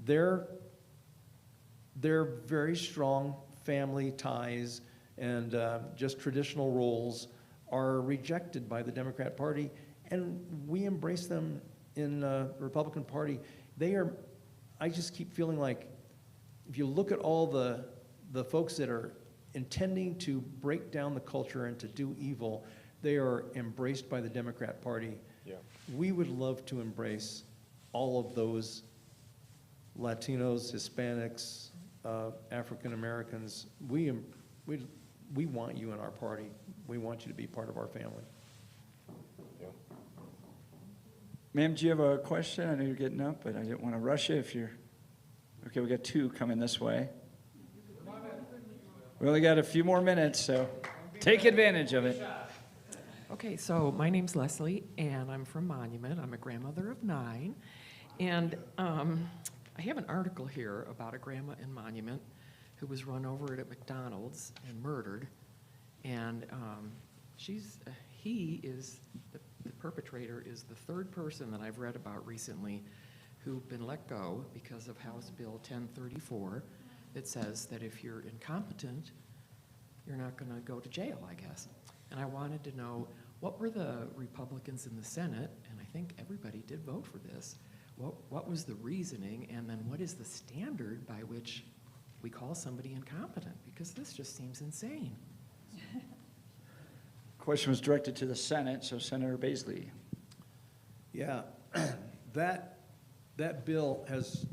They're very strong family ties, and just traditional roles are rejected by the Democrat Party, and we embrace them in the Republican Party. I just keep feeling like if you look at all the folks that are intending to break down the culture and to do evil, they are embraced by the Democrat Party. Yeah. We would love to embrace all of those Latinos, Hispanics, African Americans. We want you in our party. We want you to be part of our family. Yeah. Ma'am, do you have a question? I know you're getting up, but I didn't want to rush you if you're... Okay, we got two coming this way. We only got a few more minutes, so take advantage of it. Okay, so my name's Leslie, and I'm from Monument. I'm a grandmother of 9. And I have an article here about a grandma in Monument who was run over at McDonald's and murdered. And the perpetrator is the 3rd person that I've read about recently who've been let go because of House Bill 1034 that says that if you're incompetent, you're not going to go to jail, I guess. And I wanted to know, what were the Republicans in the Senate, and I think everybody did vote for this, what was the reasoning, and then what is the standard by which we call somebody incompetent? Because this just seems insane. Question was directed to the Senate, so Senator Baisley. Yeah, that bill has,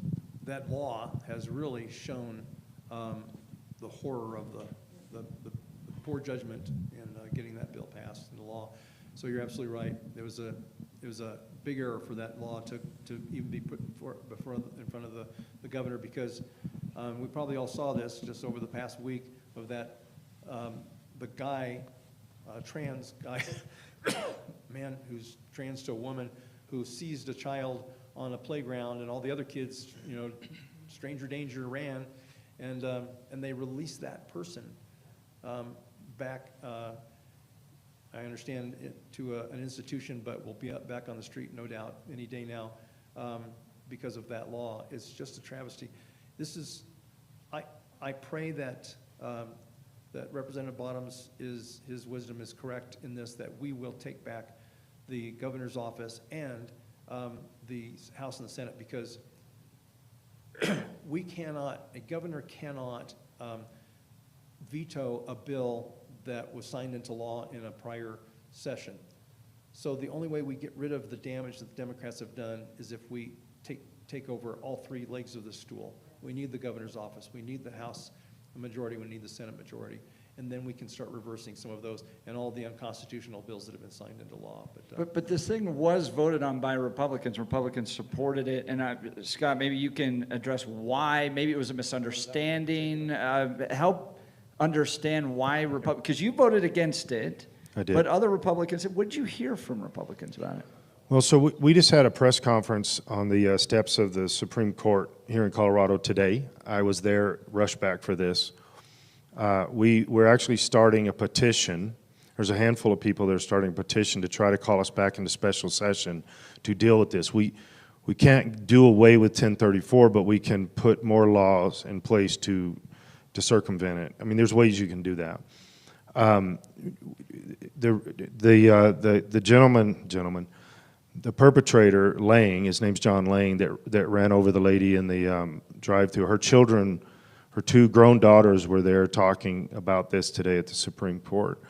that law has really shown the horror of the poor judgment in getting that bill passed into law. So you're absolutely right. It was a big error for that law to even be put in front of the governor, because we probably all saw this just over the past week of that the guy, trans guy, man who's trans to a woman, who seized a child on a playground, and all the other kids, stranger danger, ran, and they released that person back. I understand to an institution, but will be back on the street, no doubt, any day now, because of that law. It's just a travesty. I pray that that Representative Bottoms his wisdom is correct in this, that we will take back the governor's office and the House and the Senate, because a governor cannot veto a bill that was signed into law in a prior session. So the only way we get rid of the damage that the Democrats have done is if we take over all 3 legs of the stool. We need the governor's office, we need the House majority, we need the Senate majority, and then we can start reversing some of those and all the unconstitutional bills that have been signed into law. But this thing was voted on by Republicans. Republicans supported it. And Scott, maybe you can address why. Maybe it was a misunderstanding. Help understand why because you voted against it. I did. But other Republicans, what did you hear from Republicans about it? Well, so we just had a press conference on the steps of the Supreme Court here in Colorado today. I was there, rushed back for this. We're actually starting a petition. There's a handful of people that are starting a petition to try to call us back into special session to deal with this. We can't do away with 1034, but we can put more laws in place to circumvent it. I mean, there's ways you can do that. The gentleman, the perpetrator, Lang, his name's John Lang, that ran over the lady in the drive-thru. Her children, her 2 grown daughters were there talking about this today at the Supreme Court.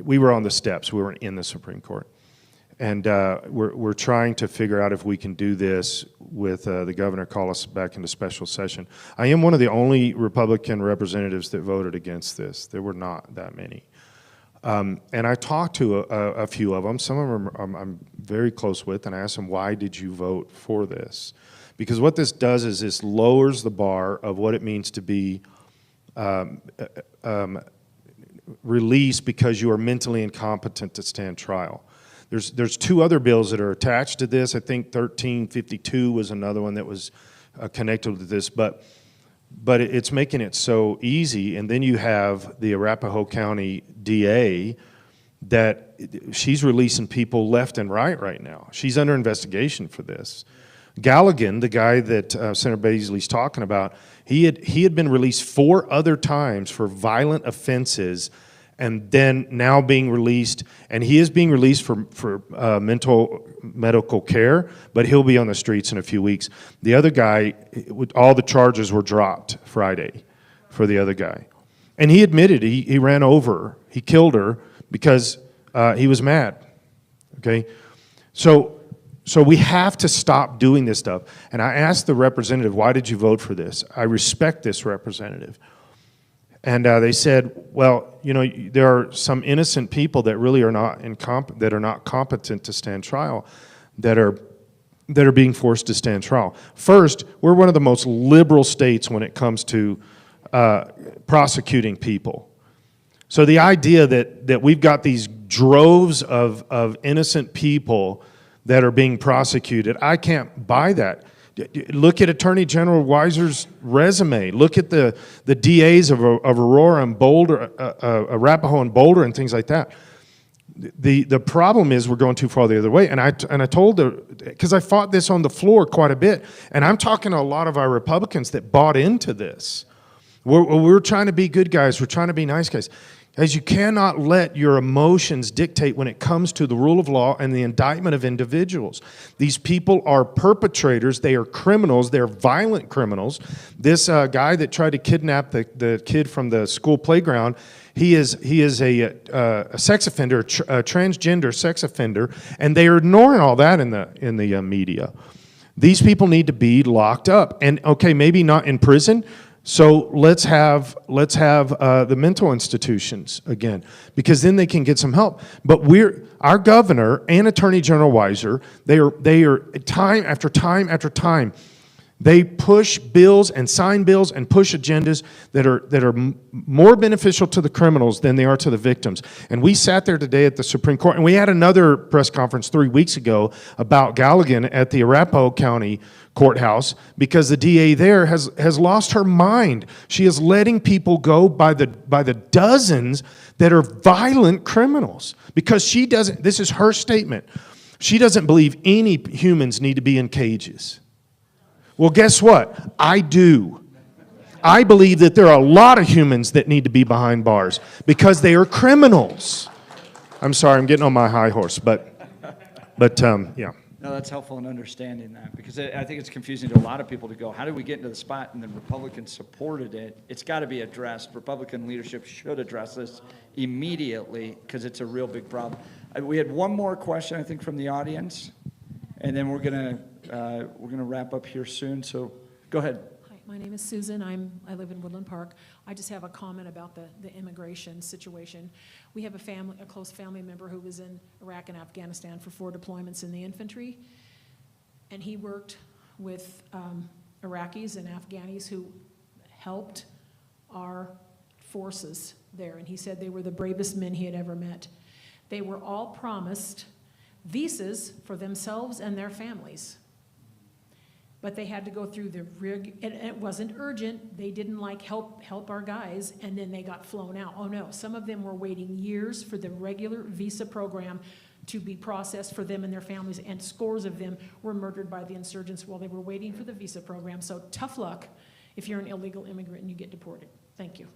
We were on the steps. We weren't in the Supreme Court. And we're trying to figure out if we can do this with the governor call us back into special session. I am one of the only Republican representatives that voted against this. There were not that many. And I talked to a few of them. Some of them I'm very close with, and I asked them, why did you vote for this? Because what this does is this lowers the bar of what it means to be released because you are mentally incompetent to stand trial. There's 2 other bills that are attached to this. I think 1352 was another one that was connected with this, but it's making it so easy. And then you have the Arapahoe County DA that she's releasing people left and right now. She's under investigation for this. Galligan, the guy that Senator Baisley's talking about, he had been released 4 other times for violent offenses, and then now being released, and he is being released for medical care, but he'll be on the streets in a few weeks. The other guy, all the charges were dropped Friday for the other guy. And he admitted he ran over, he killed her because he was mad, okay? So we have to stop doing this stuff. And I asked the representative, why did you vote for this? I respect this representative. And they said, well, there are some innocent people that really are not competent to stand trial, that are being forced to stand trial. First, we're one of the most liberal states when it comes to prosecuting people. So the idea that we've got these droves of innocent people that are being prosecuted, I can't buy that. Look at Attorney General Weiser's resume. Look at the DAs of Aurora and Boulder, Arapahoe and Boulder and things like that. The problem is we're going too far the other way. And I told her, because I fought this on the floor quite a bit, and I'm talking to a lot of our Republicans that bought into this. We're trying to be good guys. We're trying to be nice guys. Guys, you cannot let your emotions dictate when it comes to the rule of law and the indictment of individuals. These people are perpetrators. They are criminals. They're violent criminals. This guy that tried to kidnap the kid from the school playground, he is a sex offender, a transgender sex offender, and they are ignoring all that in the media. These people need to be locked up, and okay, maybe not in prison. So let's have the mental institutions again, because then they can get some help. But our governor and Attorney General Weiser, they are time after time after time, they push bills and sign bills and push agendas that are more beneficial to the criminals than they are to the victims. And we sat there today at the Supreme Court, and we had another press conference 3 weeks ago about Galligan at the Arapahoe County Courthouse, because the DA there has lost her mind. She is letting people go by the dozens that are violent criminals, because she doesn't, this is her statement, she doesn't believe any humans need to be in cages. Well, guess what? I do. I believe that there are a lot of humans that need to be behind bars because they are criminals. I'm sorry, I'm getting on my high horse, but yeah. No, that's helpful in understanding that, because I think it's confusing to a lot of people to go, how did we get into the spot? And then Republicans supported it. It's got to be addressed. Republican leadership should address this immediately, because it's a real big problem. We had one more question, I think, from the audience, and then we're gonna wrap up here soon. So go ahead. Hi, my name is Susan. I live in Woodland Park. I just have a comment about the immigration situation. We have a close family member who was in Iraq and Afghanistan for 4 deployments in the infantry, and he worked with Iraqis and Afghanis who helped our forces there, and he said they were the bravest men he had ever met. They were all promised visas for themselves and their families, but they had to go through the rig, and it wasn't urgent. They didn't help our guys, and then they got flown out. Oh no, some of them were waiting years for the regular visa program to be processed for them and their families, and scores of them were murdered by the insurgents while they were waiting for the visa program. So tough luck if you're an illegal immigrant and you get deported. Thank you.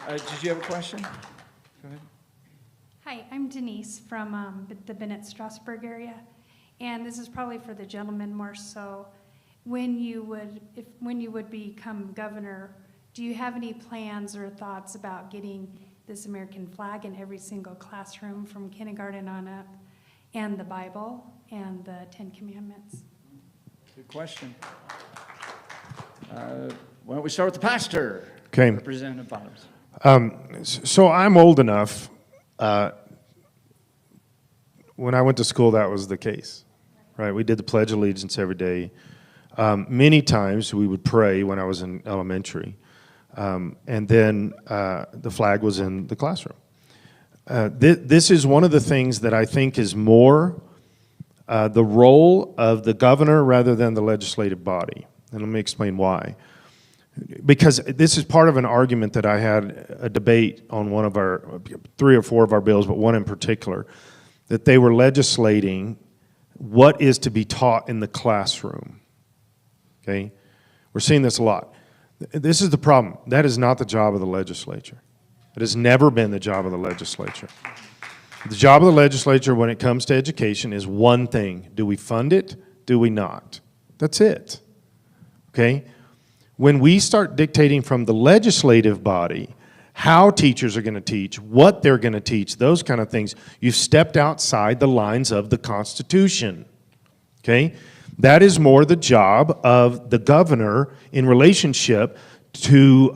Did you have a question? Go ahead. Hi, I'm Denise from the Bennett-Strasburg area. And this is probably for the gentleman more so. When you would become governor, do you have any plans or thoughts about getting this American flag in every single classroom from kindergarten on up, and the Bible and the 10 Commandments? Good question. Why don't we start with the pastor? Okay. Representative Bottoms. So I'm old enough. When I went to school, that was the case, right? We did the Pledge of Allegiance every day. Many times we would pray when I was in elementary, and then the flag was in the classroom. This is one of the things that I think is more the role of the governor rather than the legislative body. And let me explain why. Because this is part of an argument that I had a debate on one of our 3 or 4 of our bills, but one in particular, that they were legislating what is to be taught in the classroom. Okay? We're seeing this a lot. This is the problem. That is not the job of the legislature. It has never been the job of the legislature. The job of the legislature when it comes to education is one thing. Do we fund it? Do we not? That's it. Okay? When we start dictating from the legislative body how teachers are going to teach, what they're going to teach, those kind of things, you've stepped outside the lines of the Constitution. Okay? That is more the job of the governor in relationship to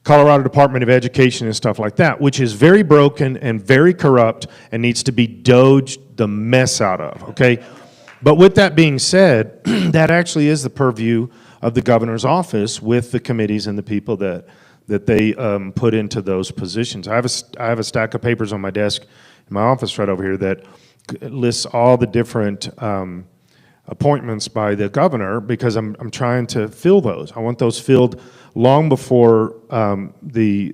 Colorado Department of Education and stuff like that, which is very broken and very corrupt and needs to be doged the mess out of. Okay? But with that being said, that actually is the purview of the governor's office with the committees and the people that that they put into those positions. I have a stack of papers on my desk in my office right over here that lists all the different appointments by the governor, because I'm trying to fill those. I want those filled long before the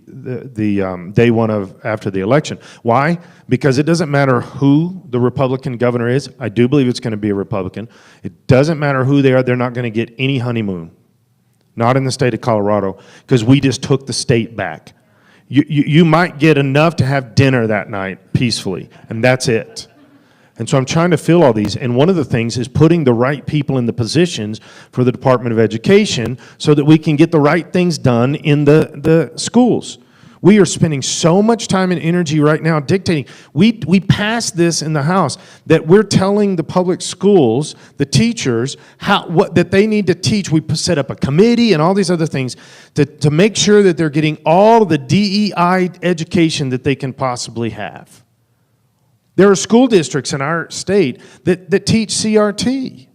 day one of after the election. Why? Because it doesn't matter who the Republican governor is. I do believe it's going to be a Republican. It doesn't matter who they are. They're not going to get any honeymoon. Not in the state of Colorado, because we just took the state back. You might get enough to have dinner that night peacefully, and that's it. And so I'm trying to fill all these. And one of the things is putting the right people in the positions for the Department of Education so that we can get the right things done in the schools. We are spending so much time and energy right now dictating. We passed this in the House, that we're telling the public schools, the teachers, that they need to teach. We set up a committee and all these other things to make sure that they're getting all the DEI education that they can possibly have. There are school districts in our state that teach CRT.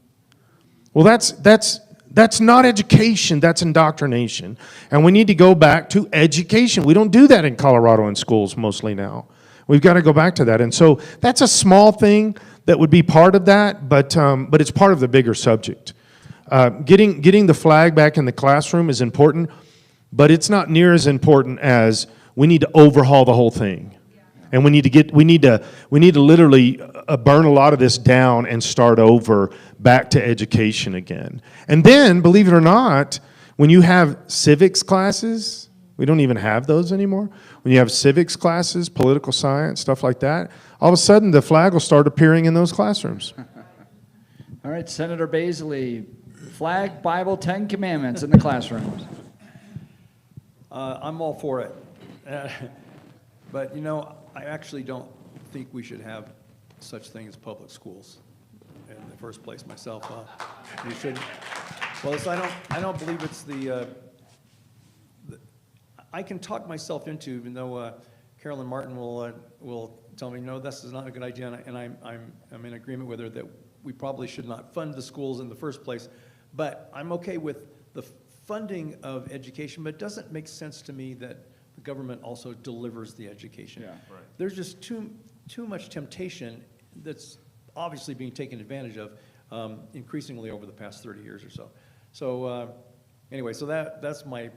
Well, that's not education, that's indoctrination. And we need to go back to education. We don't do that in Colorado in schools mostly now. We've got to go back to that. And so that's a small thing that would be part of that, but it's part of the bigger subject. Getting the flag back in the classroom is important, but it's not near as important as we need to overhaul the whole thing. And we need to literally burn a lot of this down and start over back to education again. And then, believe it or not, when you have civics classes, we don't even have those anymore. When you have civics classes, political science, stuff like that, all of a sudden the flag will start appearing in those classrooms. All right, Senator Baisley, flag, Bible, 10 Commandments in the classrooms. I'm all for it. But, you know, I actually don't think we should have such thing as public schools in the first place myself. You should. Well, I don't believe it's I can talk myself into, even though Carolyn Martin will tell me, no, this is not a good idea, and I'm in agreement with her that we probably should not fund the schools in the first place. But I'm okay with the funding of education, but it doesn't make sense to me that the government also delivers the education. Yeah, right. There's just too much temptation that's obviously being taken advantage of increasingly over the past 30 years or so. So anyway, so that's my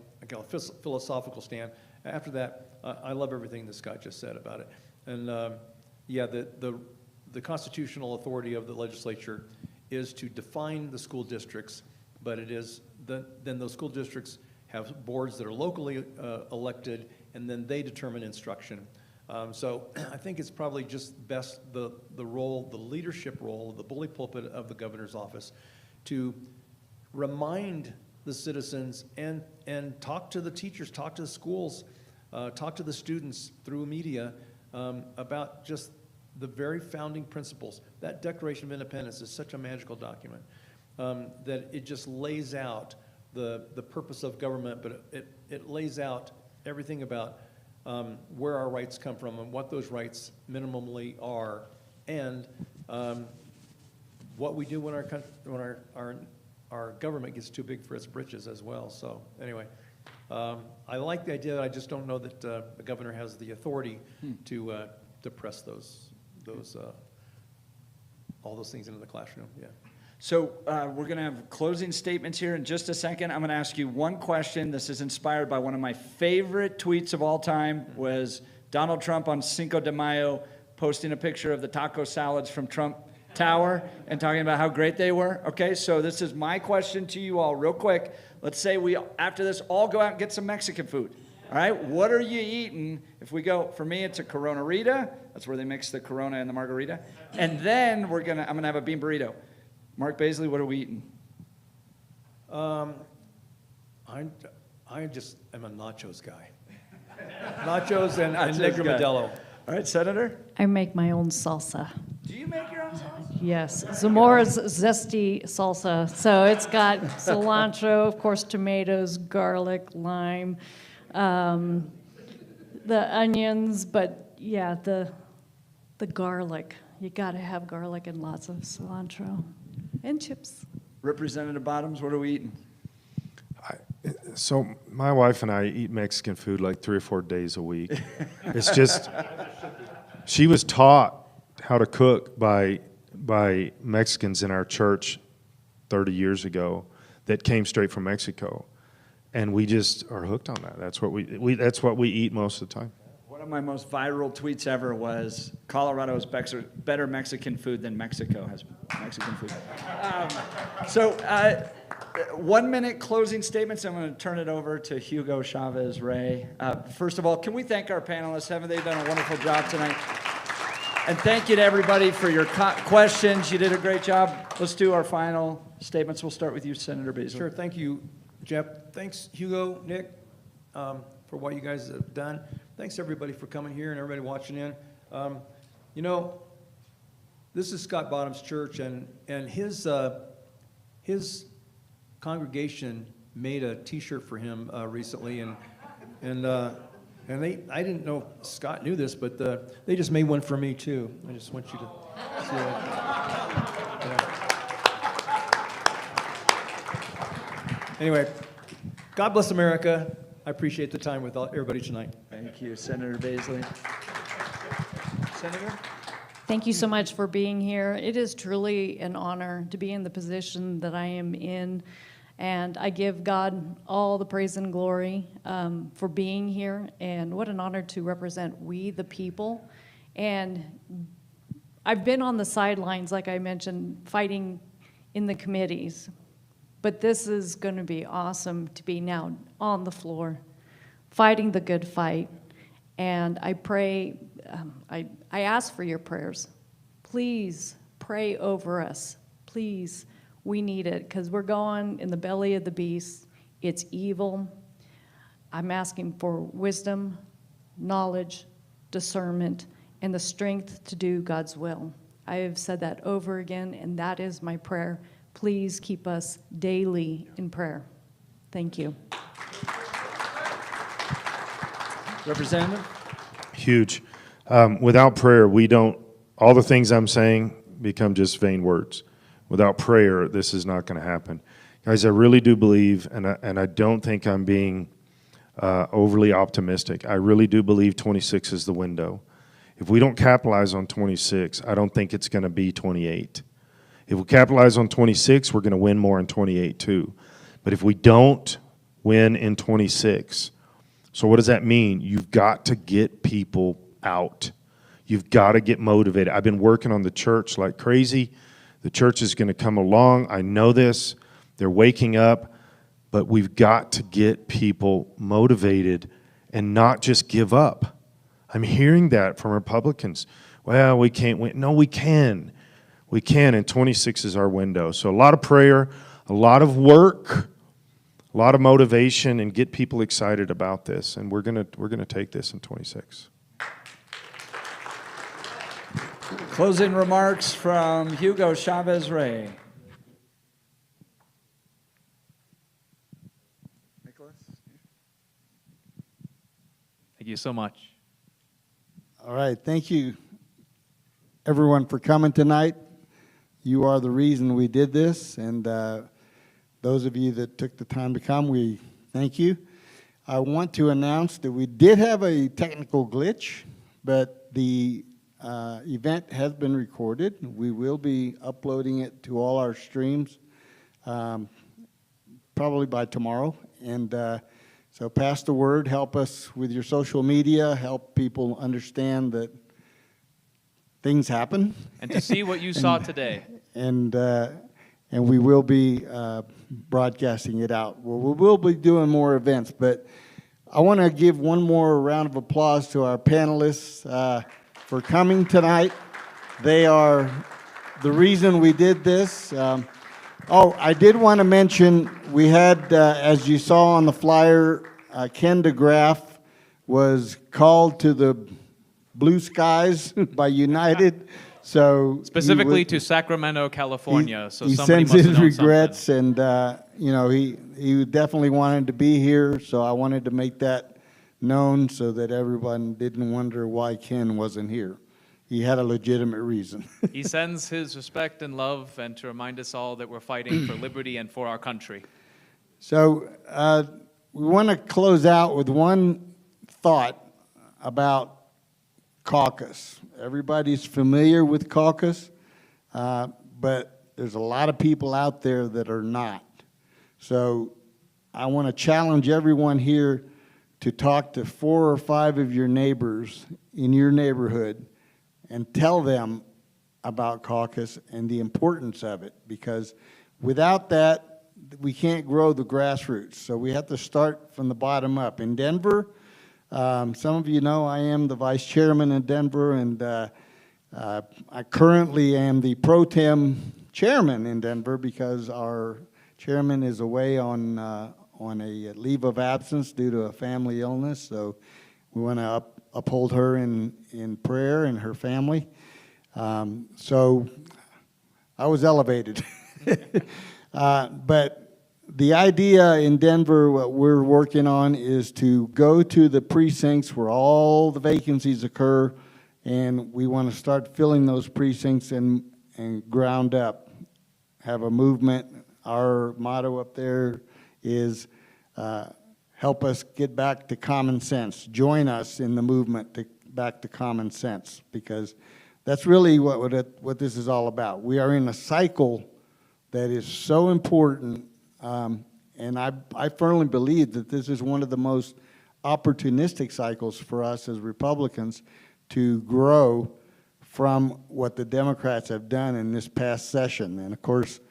philosophical stand. After that, I love everything that Scott just said about it. And yeah, the constitutional authority of the legislature is to define the school districts, but it is then those school districts have boards that are locally elected, and then they determine instruction. So I think it's probably just best the leadership role, the bully pulpit of the governor's office to remind the citizens and talk to the teachers, talk to the schools, talk to the students through media about just the very founding principles. That Declaration of Independence is such a magical document that it just lays out the purpose of government, but it lays out everything about where our rights come from and what those rights minimally are, and what we do when our government gets too big for its britches as well. So anyway, I like the idea. I just don't know that the governor has the authority to press all those things into the classroom. Yeah. So we're going to have closing statements here in just a second. I'm going to ask you one question. This is inspired by one of my favorite tweets of all time, was Donald Trump on Cinco de Mayo posting a picture of the taco salads from Trump Tower and talking about how great they were. Okay, so this is my question to you all real quick. Let's say we, after this, all go out and get some Mexican food. All right, what are you eating? If we go, for me, it's a Corona Rita. That's where they mix the Corona and the margarita. And then I'm going to have a bean burrito. Mark Baisley, what are we eating? I just am a nachos guy. Nachos and Negro Modelo. All right, Senator? I make my own salsa. Do you make your own salsa? Yes, Zamora's zesty salsa. So it's got cilantro, of course, tomatoes, garlic, lime, the onions, but yeah, the garlic. You got to have garlic and lots of cilantro and chips. Representative Bottoms, what are we eating? So my wife and I eat Mexican food like 3 or 4 days a week. It's just, she was taught how to cook by Mexicans in our church 30 years ago that came straight from Mexico. And we just are hooked on that. That's what that's what we eat most of the time. One of my most viral tweets ever was, Colorado has better Mexican food than Mexico has Mexican food. 1 minute closing statements. I'm going to turn it over to Hugo Chavez Ray. First of all, can we thank our panelists? Haven't they done a wonderful job tonight? And thank you to everybody for your questions. You did a great job. Let's do our final statements. We'll start with you, Senator Beasley. Sure, thank you, Jeff. Thanks, Hugo, Nick, for what you guys have done. Thanks, everybody, for coming here and everybody watching in. You know, this is Scott Bottom's church, and his congregation made a T-shirt for him recently, and I didn't know if Scott knew this, but they just made one for me too. I just want you to see that. Yeah. Anyway, God bless America. I appreciate the time with everybody tonight. Thank you, Senator Beasley. Senator? Thank you so much for being here. It is truly an honor to be in the position that I am in, and I give God all the praise and glory for being here, and what an honor to represent we, the people. And I've been on the sidelines, like I mentioned, fighting in the committees, but this is going to be awesome to be now on the floor, fighting the good fight. And I pray, I ask for your prayers. Please pray over us. Please, we need it, because we're going in the belly of the beast. It's evil. I'm asking for wisdom, knowledge, discernment, and the strength to do God's will. I have said that over again, and that is my prayer. Please keep us daily in prayer. Thank you. Representative? Huge. Without prayer, all the things I'm saying become just vain words. Without prayer, this is not going to happen. Guys, I really do believe, and I don't think I'm being overly optimistic. I really do believe 26 is the window. If we don't capitalize on 26, I don't think it's going to be 28. If we capitalize on 26, we're going to win more in 28 too. But if we don't win in 26, so what does that mean? You've got to get people out. You've got to get motivated. I've been working on the church like crazy. The church is going to come along. I know this. They're waking up. But we've got to get people motivated and not just give up. I'm hearing that from Republicans. Well, we can't win. No, we can. We can, and 26 is our window. So a lot of prayer, a lot of work, a lot of motivation, and get people excited about this. And we're gonna take this in 26. Closing remarks from Hugo Chavez Ray. Nicholas? Thank you so much. All right, thank you, everyone, for coming tonight. You are the reason we did this, and those of you that took the time to come, we thank you. I want to announce that we did have a technical glitch, but the event has been recorded. We will be uploading it to all our streams probably by tomorrow. And so pass the word, help us with your social media, help people understand that things happen. And to see what you saw today. And we will be broadcasting it out. Well, we will be doing more events, but I want to give one more round of applause to our panelists for coming tonight. They are the reason we did this. I did want to mention, we had, as you saw on the flyer, Ken DeGraff was called to the blue skies by United. So specifically to Sacramento, California. So he somebody sends must his have known regrets, something. and he definitely wanted to be here. So I wanted to make that known so that everyone didn't wonder why Ken wasn't here. He had a legitimate reason. He sends his respect and love, and to remind us all that we're fighting for liberty and for our country. So we want to close out with one thought about caucus. Everybody's familiar with caucus, but there's a lot of people out there that are not. So I want to challenge everyone here to talk to 4 or 5 of your neighbors in your neighborhood and tell them about caucus and the importance of it, because without that, we can't grow the grassroots. So we have to start from the bottom up. In Denver, some of you know I am the vice chairman in Denver, and I currently am the pro tem chairman in Denver because our chairman is away on a leave of absence due to a family illness. So we want to uphold her in prayer and her family. So I was elevated. But the idea in Denver, what we're working on is to go to the precincts where all the vacancies occur, and we want to start filling those precincts and ground up, have a movement. Our motto up there is help us get back to common sense. Join us in the movement back to common sense, because that's really what this is all about. We are in a cycle that is so important, and I firmly believe that this is one of the most opportunistic cycles for us as Republicans to grow from what the Democrats have done in this past session. And of course,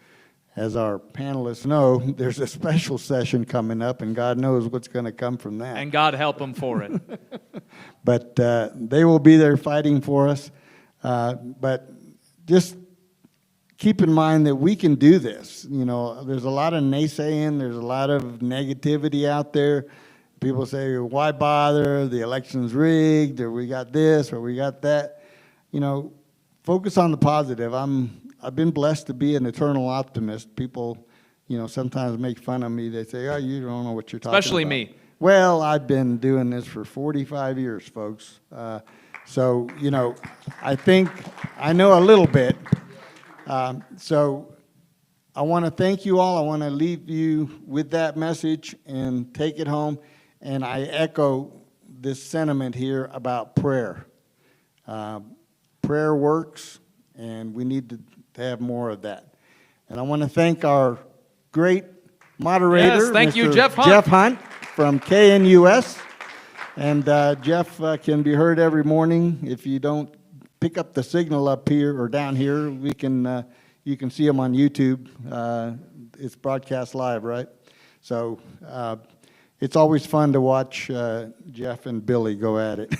as our panelists know, there's a special session coming up, and God knows what's going to come from that. And God help them for it. But they will be there fighting for us. But just keep in mind that we can do this. You know, there's a lot of naysaying, there's a lot of negativity out there. People say, why bother? The election's rigged, or we got this, or we got that. You know, focus on the positive. I've been blessed to be an eternal optimist. People, you know, sometimes make fun of me. They say, oh, you don't know what you're talking about. Especially me. Well, I've been doing this for 45 years, folks. So, you know, I think I know a little bit. So I want to thank you all. I want to leave you with that message and take it home. And I echo this sentiment here about prayer. Prayer works, and we need to have more of that. And I want to thank our great moderator, Yes, thank you, Mr. Jeff Hunt. Jeff Hunt from KNUS. And Jeff can be heard every morning. If you don't pick up the signal up here or down here, we can you can see him on YouTube. It's broadcast live, right? So it's always fun to watch Jeff and Billy go at it.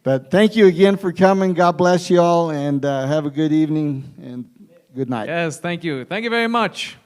But thank you again for coming. God bless you all, and have a good evening and good night. Yes, thank you. Thank you very much.